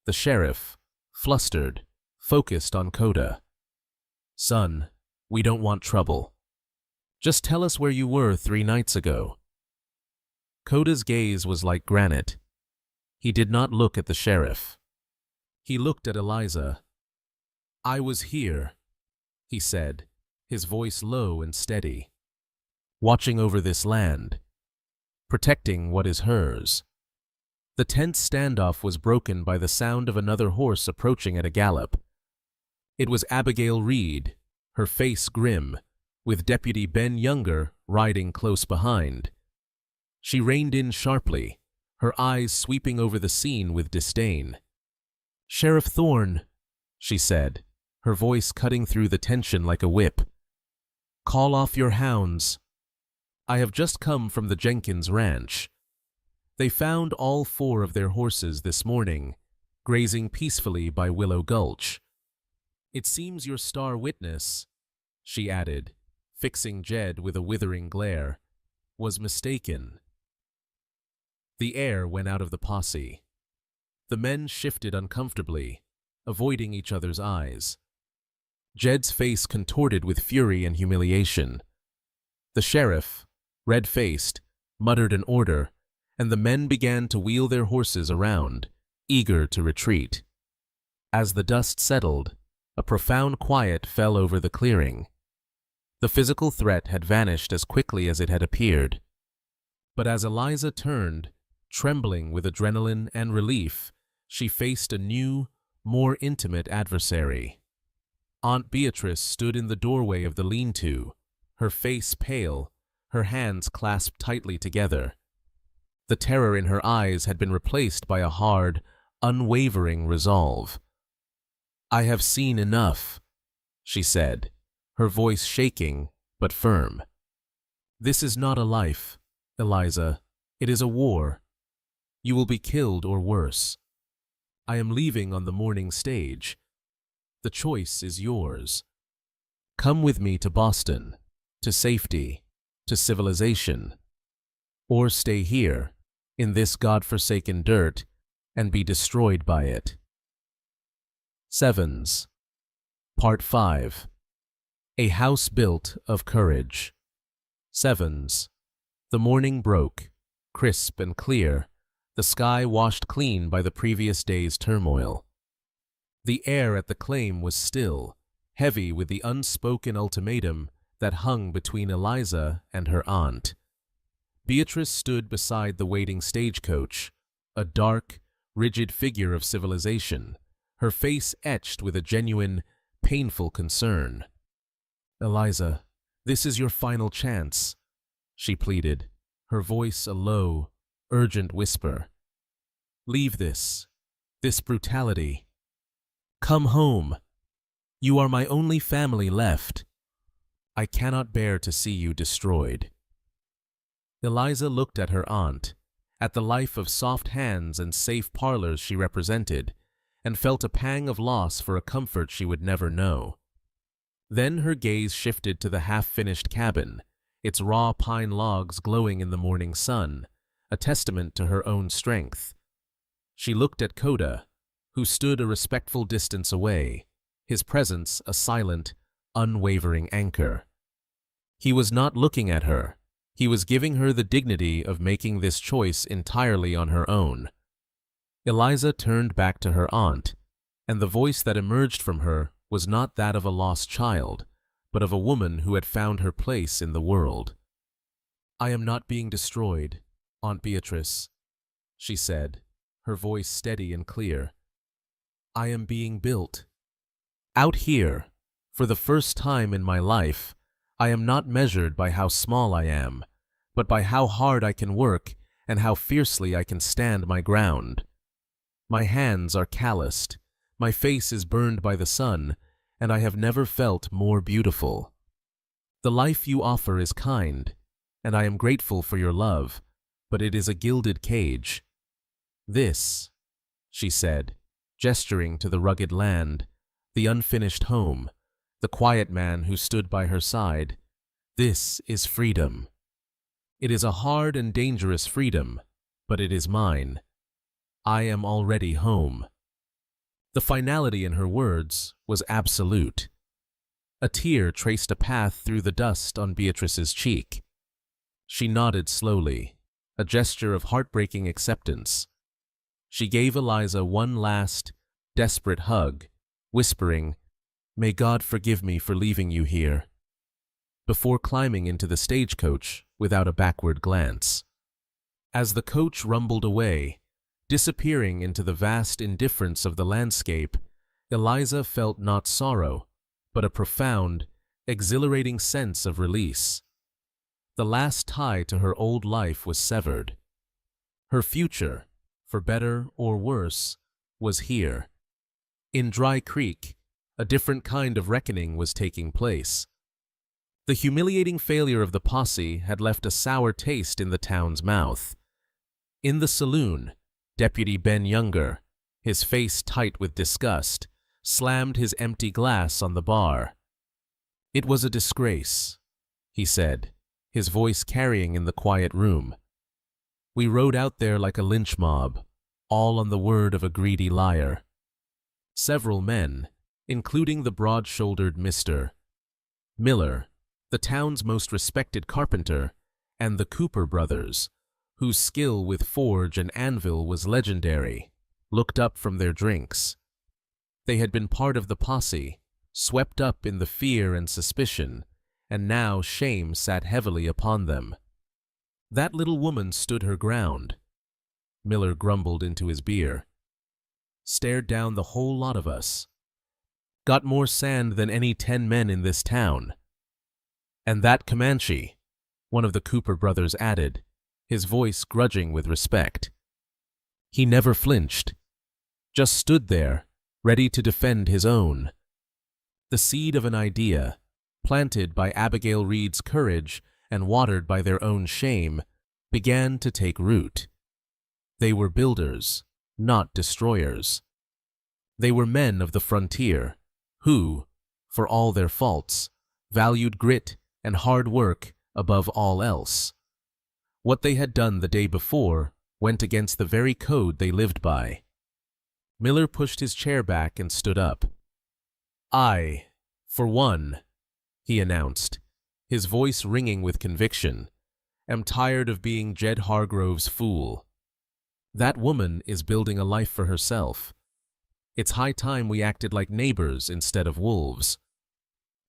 The sheriff, flustered, focused on Koda. "Son, we don't want trouble. Just tell us where you were 3 nights ago." Koda's gaze was like granite. He did not look at the sheriff. He looked at Eliza. "I was here," he said, his voice low and steady, "watching over this land, protecting what is hers." The tense standoff was broken by the sound of another horse approaching at a gallop. It was Abigail Reed, her face grim, with Deputy Ben Younger riding close behind. She reined in sharply, her eyes sweeping over the scene with disdain. "Sheriff Thorne," she said, her voice cutting through the tension like a whip. "Call off your hounds. I have just come from the Jenkins Ranch. They found all 4 of their horses this morning, grazing peacefully by Willow Gulch. It seems your star witness," she added, fixing Jed with a withering glare, "was mistaken." The air went out of the posse. The men shifted uncomfortably, avoiding each other's eyes. Jed's face contorted with fury and humiliation. The sheriff, red-faced, muttered an order, and the men began to wheel their horses around, eager to retreat. As the dust settled, a profound quiet fell over the clearing. The physical threat had vanished as quickly as it had appeared. But as Eliza turned, trembling with adrenaline and relief, she faced a new, more intimate adversary. Aunt Beatrice stood in the doorway of the lean-to, her face pale, her hands clasped tightly together. The terror in her eyes had been replaced by a hard, unwavering resolve. "I have seen enough," she said, her voice shaking but firm. "This is not a life, Eliza. It is a war. You will be killed or worse. I am leaving on the morning stage. The choice is yours. Come with me to Boston, to safety, to civilization, or stay here, in this God-forsaken dirt, and be destroyed by it." Sevens. Part 5. A House Built of Courage. Sevens. The morning broke, crisp and clear, the sky washed clean by the previous day's turmoil. The air at the claim was still, heavy with the unspoken ultimatum that hung between Eliza and her aunt. Beatrice stood beside the waiting stagecoach, a dark, rigid figure of civilization, her face etched with a genuine, painful concern. "Eliza, this is your final chance," she pleaded, her voice a low, urgent whisper. "Leave this brutality. Come home. You are my only family left. I cannot bear to see you destroyed." Eliza looked at her aunt, at the life of soft hands and safe parlors she represented, and felt a pang of loss for a comfort she would never know. Then her gaze shifted to the half-finished cabin, its raw pine logs glowing in the morning sun, a testament to her own strength. She looked at Koda, who stood a respectful distance away, his presence a silent, unwavering anchor. He was not looking at her. He was giving her the dignity of making this choice entirely on her own. Eliza turned back to her aunt, and the voice that emerged from her was not that of a lost child, but of a woman who had found her place in the world. "I am not being destroyed, Aunt Beatrice," she said, her voice steady and clear. "I am being built. Out here, for the first time in my life, I am not measured by how small I am, but by how hard I can work and how fiercely I can stand my ground. My hands are calloused, my face is burned by the sun, and I have never felt more beautiful. The life you offer is kind, and I am grateful for your love, but it is a gilded cage. This," she said, gesturing to the rugged land, the unfinished home, the quiet man who stood by her side, "this is freedom. It is a hard and dangerous freedom, but it is mine. I am already home." The finality in her words was absolute. A tear traced a path through the dust on Beatrice's cheek. She nodded slowly, a gesture of heartbreaking acceptance. She gave Eliza one last, desperate hug, whispering, "May God forgive me for leaving you here," before climbing into the stagecoach without a backward glance. As the coach rumbled away, disappearing into the vast indifference of the landscape, Eliza felt not sorrow, but a profound, exhilarating sense of release. The last tie to her old life was severed. Her future, for better or worse, was here. In Dry Creek, a different kind of reckoning was taking place. The humiliating failure of the posse had left a sour taste in the town's mouth. In the saloon, Deputy Ben Younger, his face tight with disgust, slammed his empty glass on the bar. "It was a disgrace," he said, his voice carrying in the quiet room. "We rode out there like a lynch mob, all on the word of a greedy liar. Several men, including the broad-shouldered Mr. Miller, the town's most respected carpenter, and the Cooper brothers, whose skill with forge and anvil was legendary, looked up from their drinks. They had been part of the posse, swept up in the fear and suspicion, and now shame sat heavily upon them. That little woman stood her ground," Miller grumbled into his beer. "Stared down the whole lot of us. Got more sand than any 10 men in this town. And that Comanche," one of the Cooper brothers added, his voice grudging with respect. "He never flinched. Just stood there, ready to defend his own." The seed of an idea, planted by Abigail Reed's courage and watered by their own shame, began to take root. They were builders, not destroyers. They were men of the frontier, who, for all their faults, valued grit and hard work above all else. What they had done the day before went against the very code they lived by. Miller pushed his chair back and stood up. "I, for one," he announced, his voice ringing with conviction, "am tired of being Jed Hargrove's fool. That woman is building a life for herself. It's high time we acted like neighbors instead of wolves."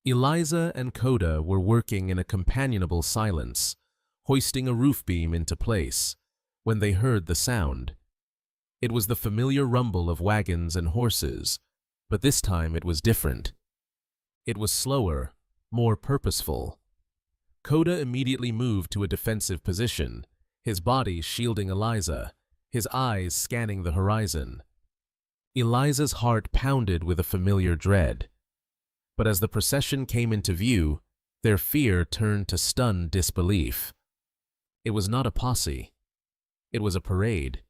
Eliza and Koda were working in a companionable silence, hoisting a roof beam into place, when they heard the sound. It was the familiar rumble of wagons and horses, but this time it was different. It was slower, more purposeful. Koda immediately moved to a defensive position, his body shielding Eliza, his eyes scanning the horizon. Eliza's heart pounded with a familiar dread. But as the procession came into view, their fear turned to stunned disbelief. It was not a posse. It was a parade.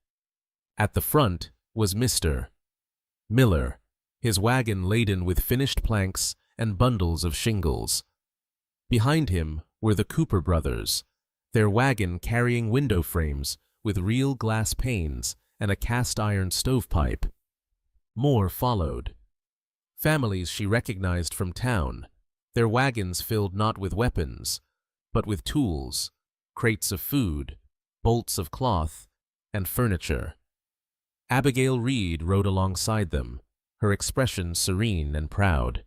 At the front was Mr. Miller, his wagon laden with finished planks and bundles of shingles. Behind him were the Cooper brothers, their wagon carrying window frames with real glass panes and a cast-iron stovepipe. More followed. Families she recognized from town, their wagons filled not with weapons, but with tools, crates of food, bolts of cloth, and furniture. Abigail Reed rode alongside them, her expression serene and proud.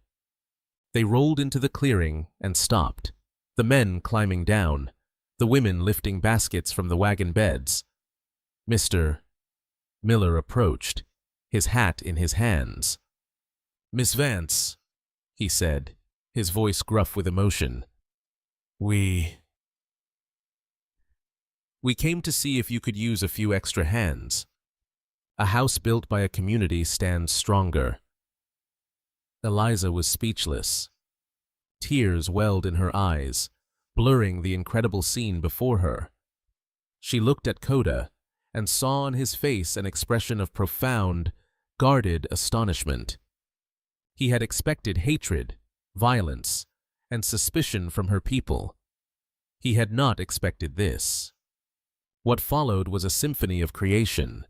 They rolled into the clearing and stopped, the men climbing down, the women lifting baskets from the wagon beds. Mr. Miller approached, his hat in his hands. "Miss Vance," he said, his voice gruff with emotion. We came to see if you could use a few extra hands. A house built by a community stands stronger." Eliza was speechless. Tears welled in her eyes, blurring the incredible scene before her. She looked at Koda and saw on his face an expression of profound, guarded astonishment. He had expected hatred, violence, and suspicion from her people. He had not expected this. What followed was a symphony of creation.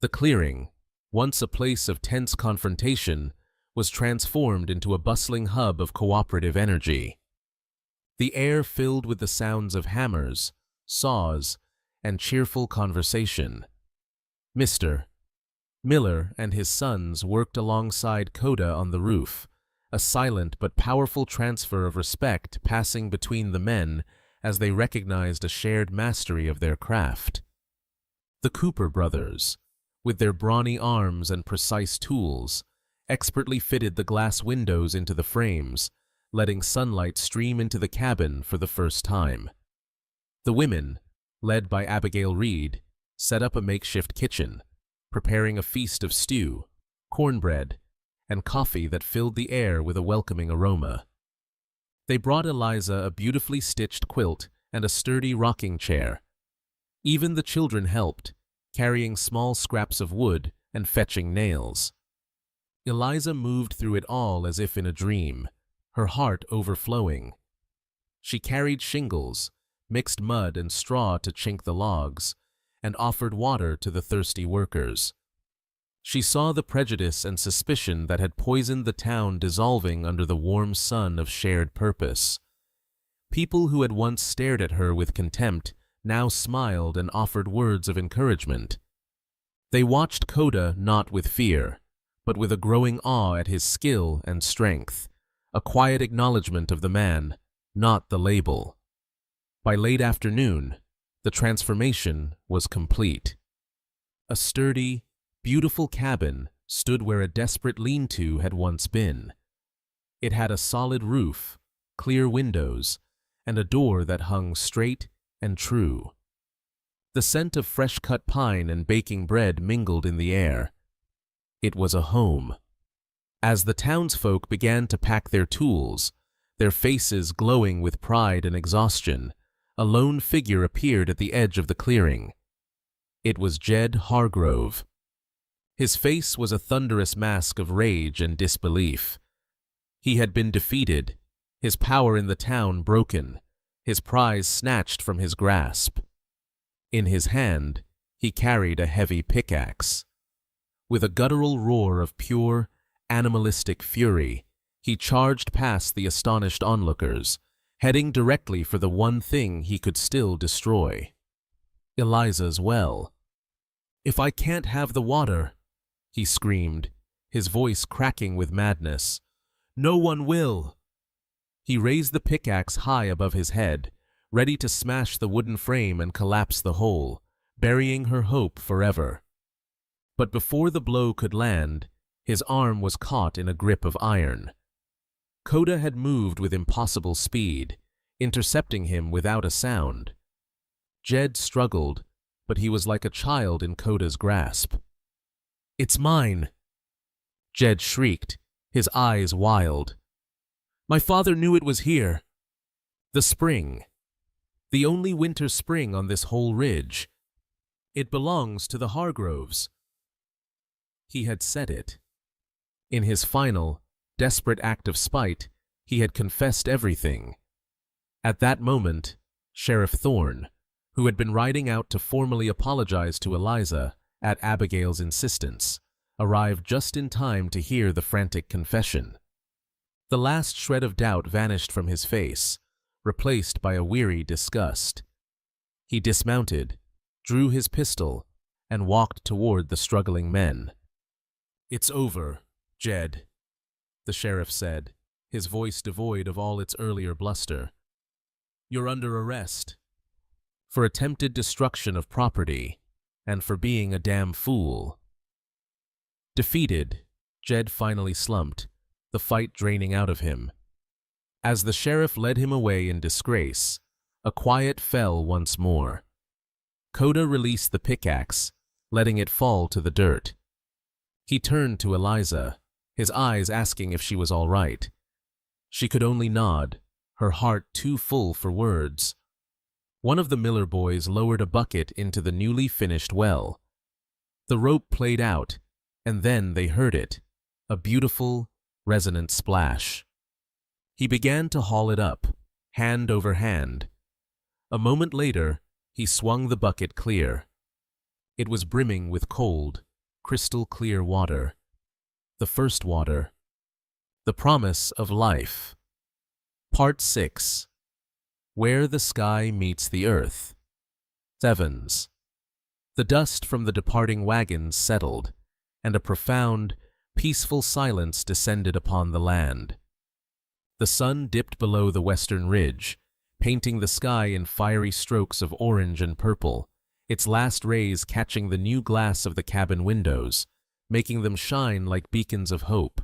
The clearing, once a place of tense confrontation, was transformed into a bustling hub of cooperative energy. The air filled with the sounds of hammers, saws, and cheerful conversation. Mr. Miller and his sons worked alongside Koda on the roof, a silent but powerful transfer of respect passing between the men as they recognized a shared mastery of their craft. The Cooper brothers, with their brawny arms and precise tools, expertly fitted the glass windows into the frames, letting sunlight stream into the cabin for the first time. The women, led by Abigail Reed, set up a makeshift kitchen, preparing a feast of stew, cornbread, and coffee that filled the air with a welcoming aroma. They brought Eliza a beautifully stitched quilt and a sturdy rocking chair. Even the children helped, carrying small scraps of wood and fetching nails. Eliza moved through it all as if in a dream, her heart overflowing. She carried shingles, mixed mud and straw to chink the logs, and offered water to the thirsty workers. She saw the prejudice and suspicion that had poisoned the town dissolving under the warm sun of shared purpose. People who had once stared at her with contempt now smiled and offered words of encouragement. They watched Koda not with fear, but with a growing awe at his skill and strength, a quiet acknowledgement of the man, not the label. By late afternoon, the transformation was complete. A sturdy, beautiful cabin stood where a desperate lean-to had once been. It had a solid roof, clear windows, and a door that hung straight and true. The scent of fresh-cut pine and baking bread mingled in the air. It was a home. As the townsfolk began to pack their tools, their faces glowing with pride and exhaustion, a lone figure appeared at the edge of the clearing. It was Jed Hargrove. His face was a thunderous mask of rage and disbelief. He had been defeated, his power in the town broken, his prize snatched from his grasp. In his hand, he carried a heavy pickaxe. With a guttural roar of pure, animalistic fury, he charged past the astonished onlookers, heading directly for the one thing he could still destroy: Eliza's well. "If I can't have the water," he screamed, his voice cracking with madness, "no one will." He raised the pickaxe high above his head, ready to smash the wooden frame and collapse the hole, burying her hope forever. But before the blow could land, his arm was caught in a grip of iron. Koda had moved with impossible speed, intercepting him without a sound. Jed struggled, but he was like a child in Koda's grasp. "It's mine!" Jed shrieked, his eyes wild. "My father knew it was here." The spring. The only winter spring on this whole ridge. "It belongs to the Hargroves." He had said it. In his final, desperate act of spite, he had confessed everything. At that moment, Sheriff Thorne, who had been riding out to formally apologize to Eliza at Abigail's insistence, arrived just in time to hear the frantic confession. The last shred of doubt vanished from his face, replaced by a weary disgust. He dismounted, drew his pistol, and walked toward the struggling men. "It's over, Jed," the sheriff said, his voice devoid of all its earlier bluster. "You're under arrest for attempted destruction of property and for being a damn fool." Defeated, Jed finally slumped, the fight draining out of him. As the sheriff led him away in disgrace, a quiet fell once more. Koda released the pickaxe, letting it fall to the dirt. He turned to Eliza, his eyes asking if she was all right. She could only nod, her heart too full for words. One of the Miller boys lowered a bucket into the newly finished well. The rope played out, and then they heard it, a beautiful, resonant splash. He began to haul it up, hand over hand. A moment later, he swung the bucket clear. It was brimming with cold, crystal-clear water. The first water. The promise of life. Part 6. Where the Sky Meets the Earth. Sevens. The dust from the departing wagons settled, and a profound, peaceful silence descended upon the land. The sun dipped below the western ridge, painting the sky in fiery strokes of orange and purple, its last rays catching the new glass of the cabin windows, making them shine like beacons of hope.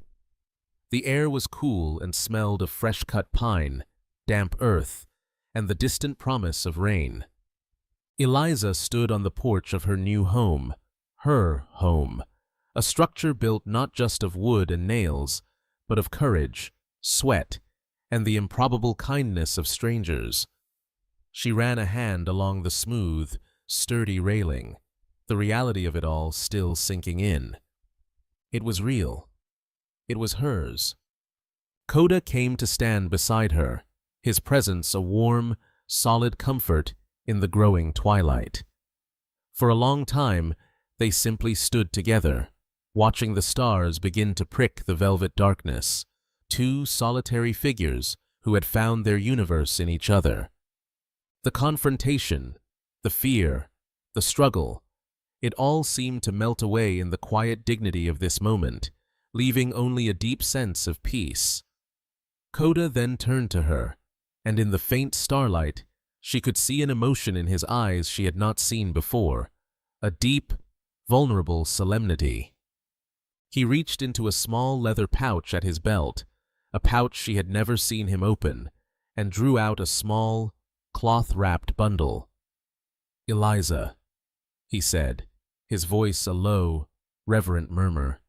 The air was cool and smelled of fresh-cut pine, damp earth, and the distant promise of rain. Eliza stood on the porch of her new home, her home, a structure built not just of wood and nails, but of courage, sweat, and the improbable kindness of strangers. She ran a hand along the smooth, sturdy railing, the reality of it all still sinking in. It was real. It was hers. Koda came to stand beside her, his presence a warm, solid comfort in the growing twilight. For a long time, they simply stood together, watching the stars begin to prick the velvet darkness, two solitary figures who had found their universe in each other. The confrontation, the fear, the struggle, it all seemed to melt away in the quiet dignity of this moment, leaving only a deep sense of peace. Koda then turned to her, and in the faint starlight, she could see an emotion in his eyes she had not seen before, a deep, vulnerable solemnity. He reached into a small leather pouch at his belt, a pouch she had never seen him open, and drew out a small, cloth-wrapped bundle. "Eliza," he said, his voice a low, reverent murmur.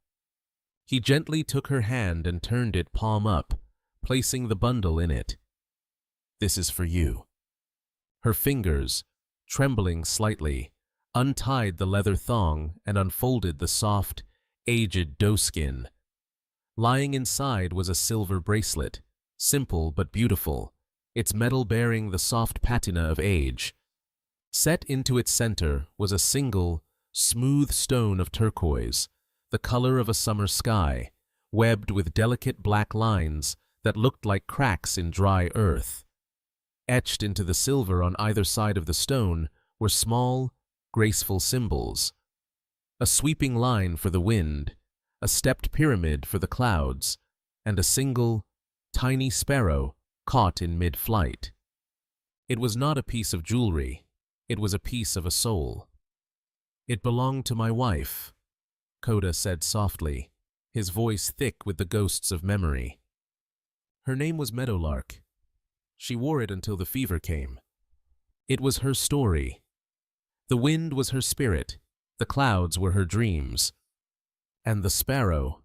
He gently took her hand and turned it palm up, placing the bundle in it. "This is for you." Her fingers, trembling slightly, untied the leather thong and unfolded the soft, aged doeskin. Lying inside was a silver bracelet, simple but beautiful, its metal bearing the soft patina of age. Set into its center was a single, smooth stone of turquoise, the color of a summer sky, webbed with delicate black lines that looked like cracks in dry earth. Etched into the silver on either side of the stone were small, graceful symbols. A sweeping line for the wind, a stepped pyramid for the clouds, and a single, tiny sparrow caught in mid-flight. It was not a piece of jewelry, it was a piece of a soul. "It belonged to my wife," Koda said softly, his voice thick with the ghosts of memory. "Her name was Meadowlark. She wore it until the fever came. It was her story. The wind was her spirit, the clouds were her dreams. And the sparrow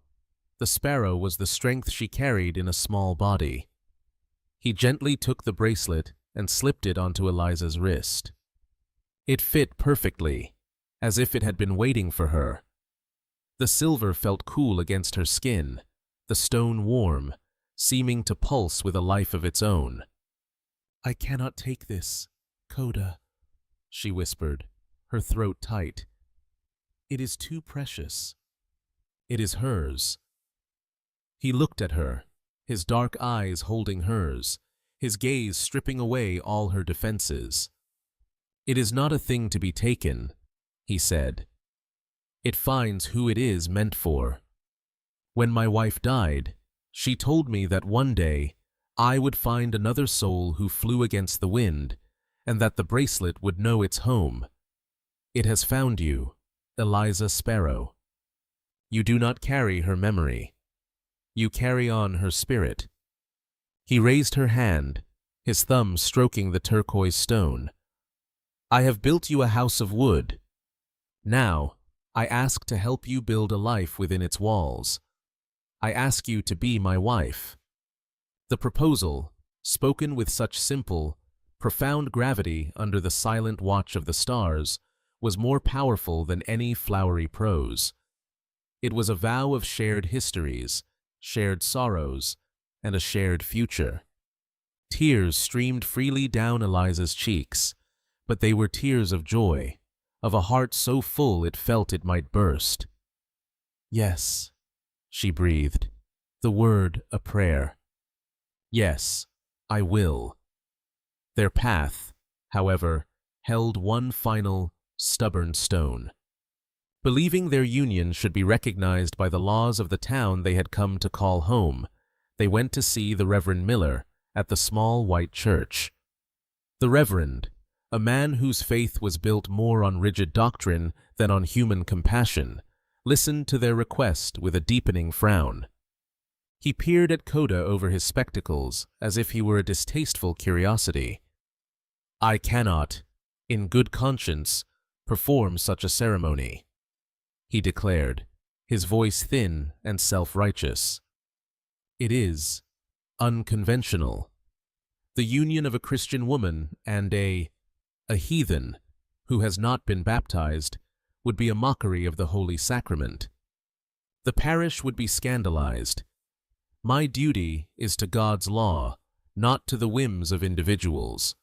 was the strength she carried in a small body." He gently took the bracelet and slipped it onto Eliza's wrist. It fit perfectly, as if it had been waiting for her. The silver felt cool against her skin, the stone warm, seeming to pulse with a life of its own. "I cannot take this, Koda," she whispered, her throat tight. "It is too precious. It is hers." He looked at her, his dark eyes holding hers, his gaze stripping away all her defenses. "It is not a thing to be taken," he said. "It finds who it is meant for. When my wife died, she told me that one day I would find another soul who flew against the wind, and that the bracelet would know its home. It has found you, Eliza Sparrow. You do not carry her memory. You carry on her spirit." He raised her hand, his thumb stroking the turquoise stone. "I have built you a house of wood. Now, I ask to help you build a life within its walls. I ask you to be my wife." The proposal, spoken with such simple, profound gravity under the silent watch of the stars, was more powerful than any flowery prose. It was a vow of shared histories, shared sorrows, and a shared future. Tears streamed freely down Eliza's cheeks, but they were tears of joy, of a heart so full it felt it might burst. "Yes," she breathed, the word a prayer. "Yes, I will." Their path, however, held one final, stubborn stone. Believing their union should be recognized by the laws of the town they had come to call home, they went to see the Reverend Miller at the small white church. The Reverend, a man whose faith was built more on rigid doctrine than on human compassion, listened to their request with a deepening frown. He peered at Koda over his spectacles as if he were a distasteful curiosity. "I cannot, in good conscience, perform such a ceremony," he declared, his voice thin and self-righteous. "It is unconventional. The union of a Christian woman and a heathen who has not been baptized would be a mockery of the Holy Sacrament. The parish would be scandalized. My duty is to God's law, not to the whims of individuals."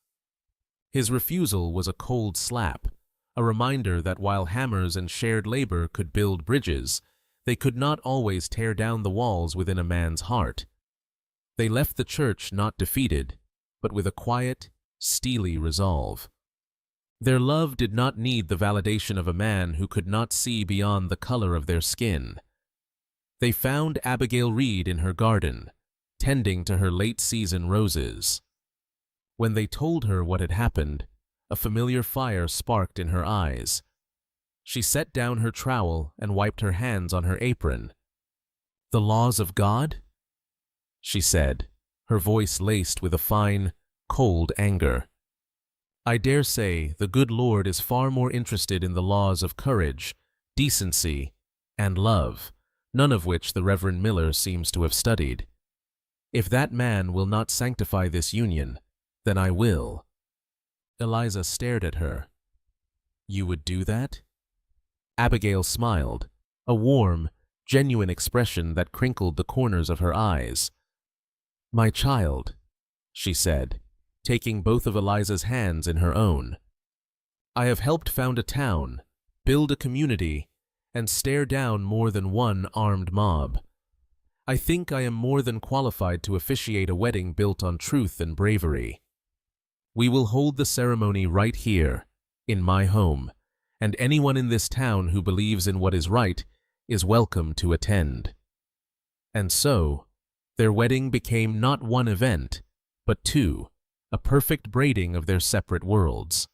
His refusal was a cold slap, a reminder that while hammers and shared labor could build bridges, they could not always tear down the walls within a man's heart. They left the church not defeated, but with a quiet, steely resolve. Their love did not need the validation of a man who could not see beyond the color of their skin. They found Abigail Reed in her garden, tending to her late-season roses. When they told her what had happened, a familiar fire sparked in her eyes. She set down her trowel and wiped her hands on her apron. "The laws of God?" she said, her voice laced with a fine, cold anger. "I dare say the good Lord is far more interested in the laws of courage, decency, and love, none of which the Reverend Miller seems to have studied. If that man will not sanctify this union, then I will." Eliza stared at her. "You would do that?" Abigail smiled, a warm, genuine expression that crinkled the corners of her eyes. "My child," she said, taking both of Eliza's hands in her own. "I have helped found a town, build a community, and stare down more than one armed mob. I think I am more than qualified to officiate a wedding built on truth and bravery. We will hold the ceremony right here, in my home, and anyone in this town who believes in what is right is welcome to attend." And so, their wedding became not one event, but two, a perfect braiding of their separate worlds.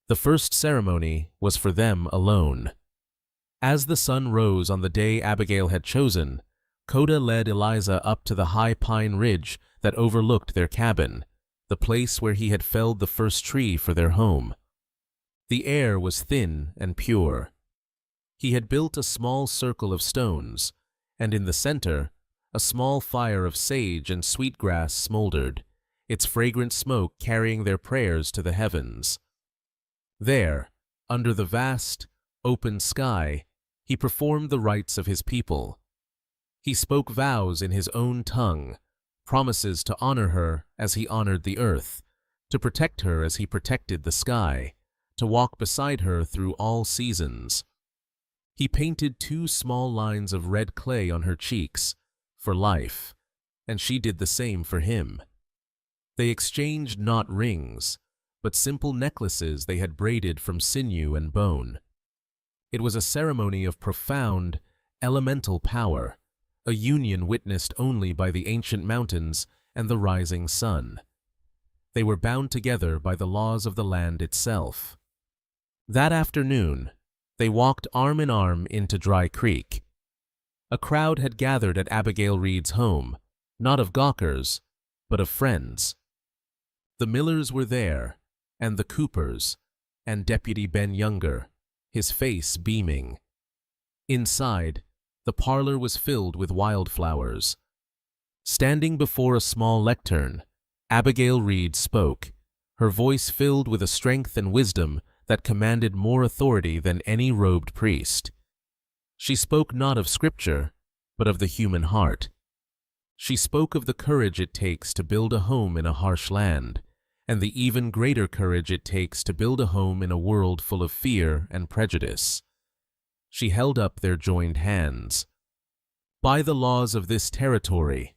The first ceremony was for them alone. As the sun rose on the day Abigail had chosen, Koda led Eliza up to the high pine ridge that overlooked their cabin, the place where he had felled the first tree for their home. The air was thin and pure. He had built a small circle of stones, and in the center, a small fire of sage and sweetgrass smoldered, its fragrant smoke carrying their prayers to the heavens. There, under the vast, open sky, he performed the rites of his people. He spoke vows in his own tongue, promises to honor her as he honored the earth, to protect her as he protected the sky, to walk beside her through all seasons. He painted 2 small lines of red clay on her cheeks for life, and she did the same for him. They exchanged not rings, but simple necklaces they had braided from sinew and bone. It was a ceremony of profound, elemental power, a union witnessed only by the ancient mountains and the rising sun. They were bound together by the laws of the land itself. That afternoon, they walked arm in arm into Dry Creek. A crowd had gathered at Abigail Reed's home, not of gawkers, but of friends. The Millers were there, and the Coopers, and Deputy Ben Younger, his face beaming. Inside, the parlor was filled with wildflowers. Standing before a small lectern, Abigail Reed spoke, her voice filled with a strength and wisdom that commanded more authority than any robed priest. She spoke not of scripture, but of the human heart. She spoke of the courage it takes to build a home in a harsh land, and the even greater courage it takes to build a home in a world full of fear and prejudice. She held up their joined hands. "By the laws of this territory,"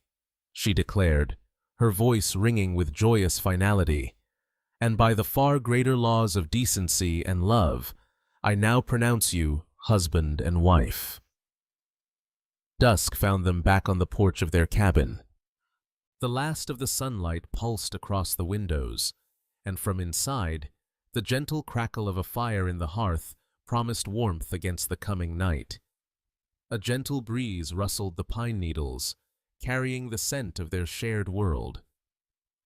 she declared, her voice ringing with joyous finality, "and by the far greater laws of decency and love, I now pronounce you husband and wife." Dusk found them back on the porch of their cabin. The last of the sunlight pulsed across the windows, and from inside, the gentle crackle of a fire in the hearth promised warmth against the coming night. A gentle breeze rustled the pine needles, carrying the scent of their shared world.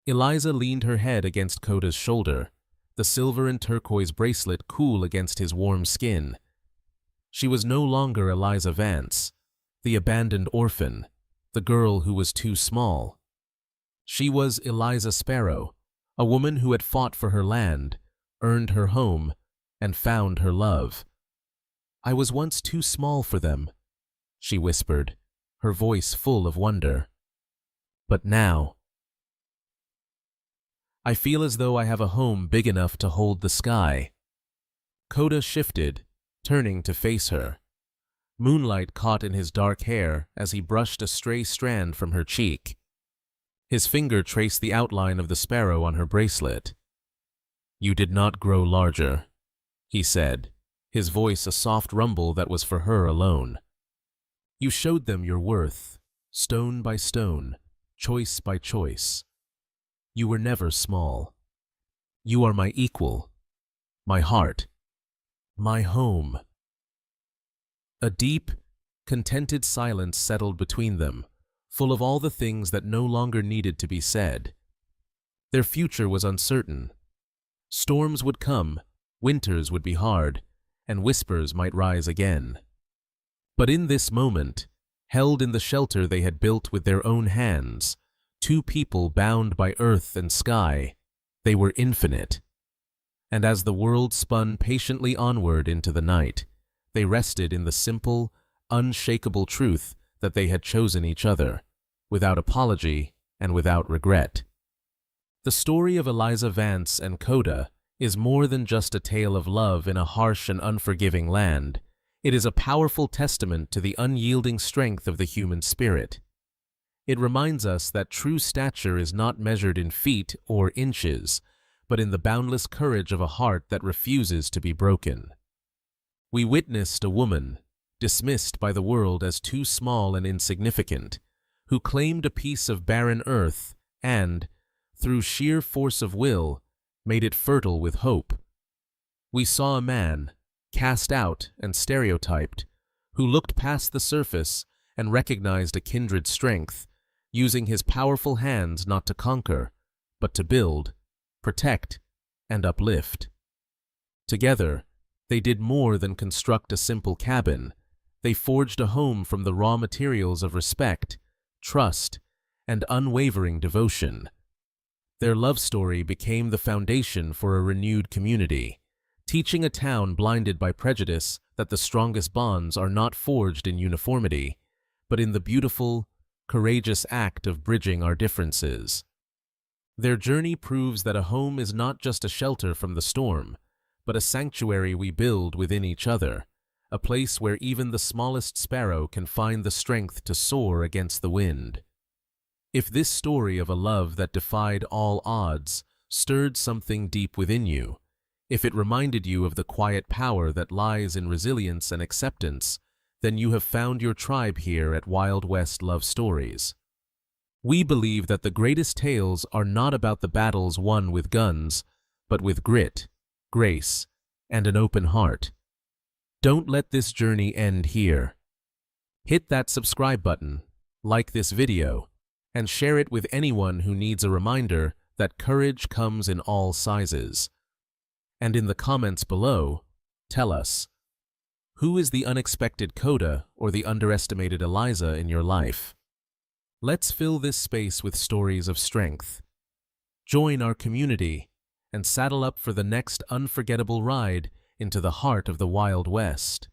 Eliza leaned her head against Koda's shoulder, the silver and turquoise bracelet cool against his warm skin. She was no longer Eliza Vance, the abandoned orphan, the girl who was too small. She was Eliza Sparrow, a woman who had fought for her land, earned her home, and found her love. "I was once too small for them," she whispered, her voice full of wonder. "But now, I feel as though I have a home big enough to hold the sky." Koda shifted, turning to face her. Moonlight caught in his dark hair as he brushed a stray strand from her cheek. His finger traced the outline of the sparrow on her bracelet. "You did not grow larger," he said, his voice a soft rumble that was for her alone. "You showed them your worth, stone by stone, choice by choice. You were never small. You are my equal, my heart, my home." A deep, contented silence settled between them, full of all the things that no longer needed to be said. Their future was uncertain. Storms would come, winters would be hard, and whispers might rise again. But in this moment, held in the shelter they had built with their own hands, 2 people bound by earth and sky, they were infinite. And as the world spun patiently onward into the night, they rested in the simple, unshakable truth that they had chosen each other, without apology and without regret. The story of Eliza Vance and Koda is more than just a tale of love in a harsh and unforgiving land. It is a powerful testament to the unyielding strength of the human spirit. It reminds us that true stature is not measured in feet or inches, but in the boundless courage of a heart that refuses to be broken. We witnessed a woman, dismissed by the world as too small and insignificant, who claimed a piece of barren earth and, through sheer force of will, made it fertile with hope. We saw a man, cast out and stereotyped, who looked past the surface and recognized a kindred strength, using his powerful hands not to conquer, but to build, protect, and uplift. Together, they did more than construct a simple cabin. They forged a home from the raw materials of respect, trust, and unwavering devotion. Their love story became the foundation for a renewed community, teaching a town blinded by prejudice that the strongest bonds are not forged in uniformity, but in the beautiful, courageous act of bridging our differences. Their journey proves that a home is not just a shelter from the storm, but a sanctuary we build within each other, a place where even the smallest sparrow can find the strength to soar against the wind. If this story of a love that defied all odds stirred something deep within you, if it reminded you of the quiet power that lies in resilience and acceptance, then you have found your tribe here at Wild West Love Stories. We believe that the greatest tales are not about the battles won with guns, but with grit, grace, and an open heart. Don't let this journey end here. Hit that subscribe button, like this video, and share it with anyone who needs a reminder that courage comes in all sizes. And in the comments below, tell us, who is the unexpected Koda or the underestimated Eliza in your life? Let's fill this space with stories of strength. Join our community and saddle up for the next unforgettable ride into the heart of the Wild West.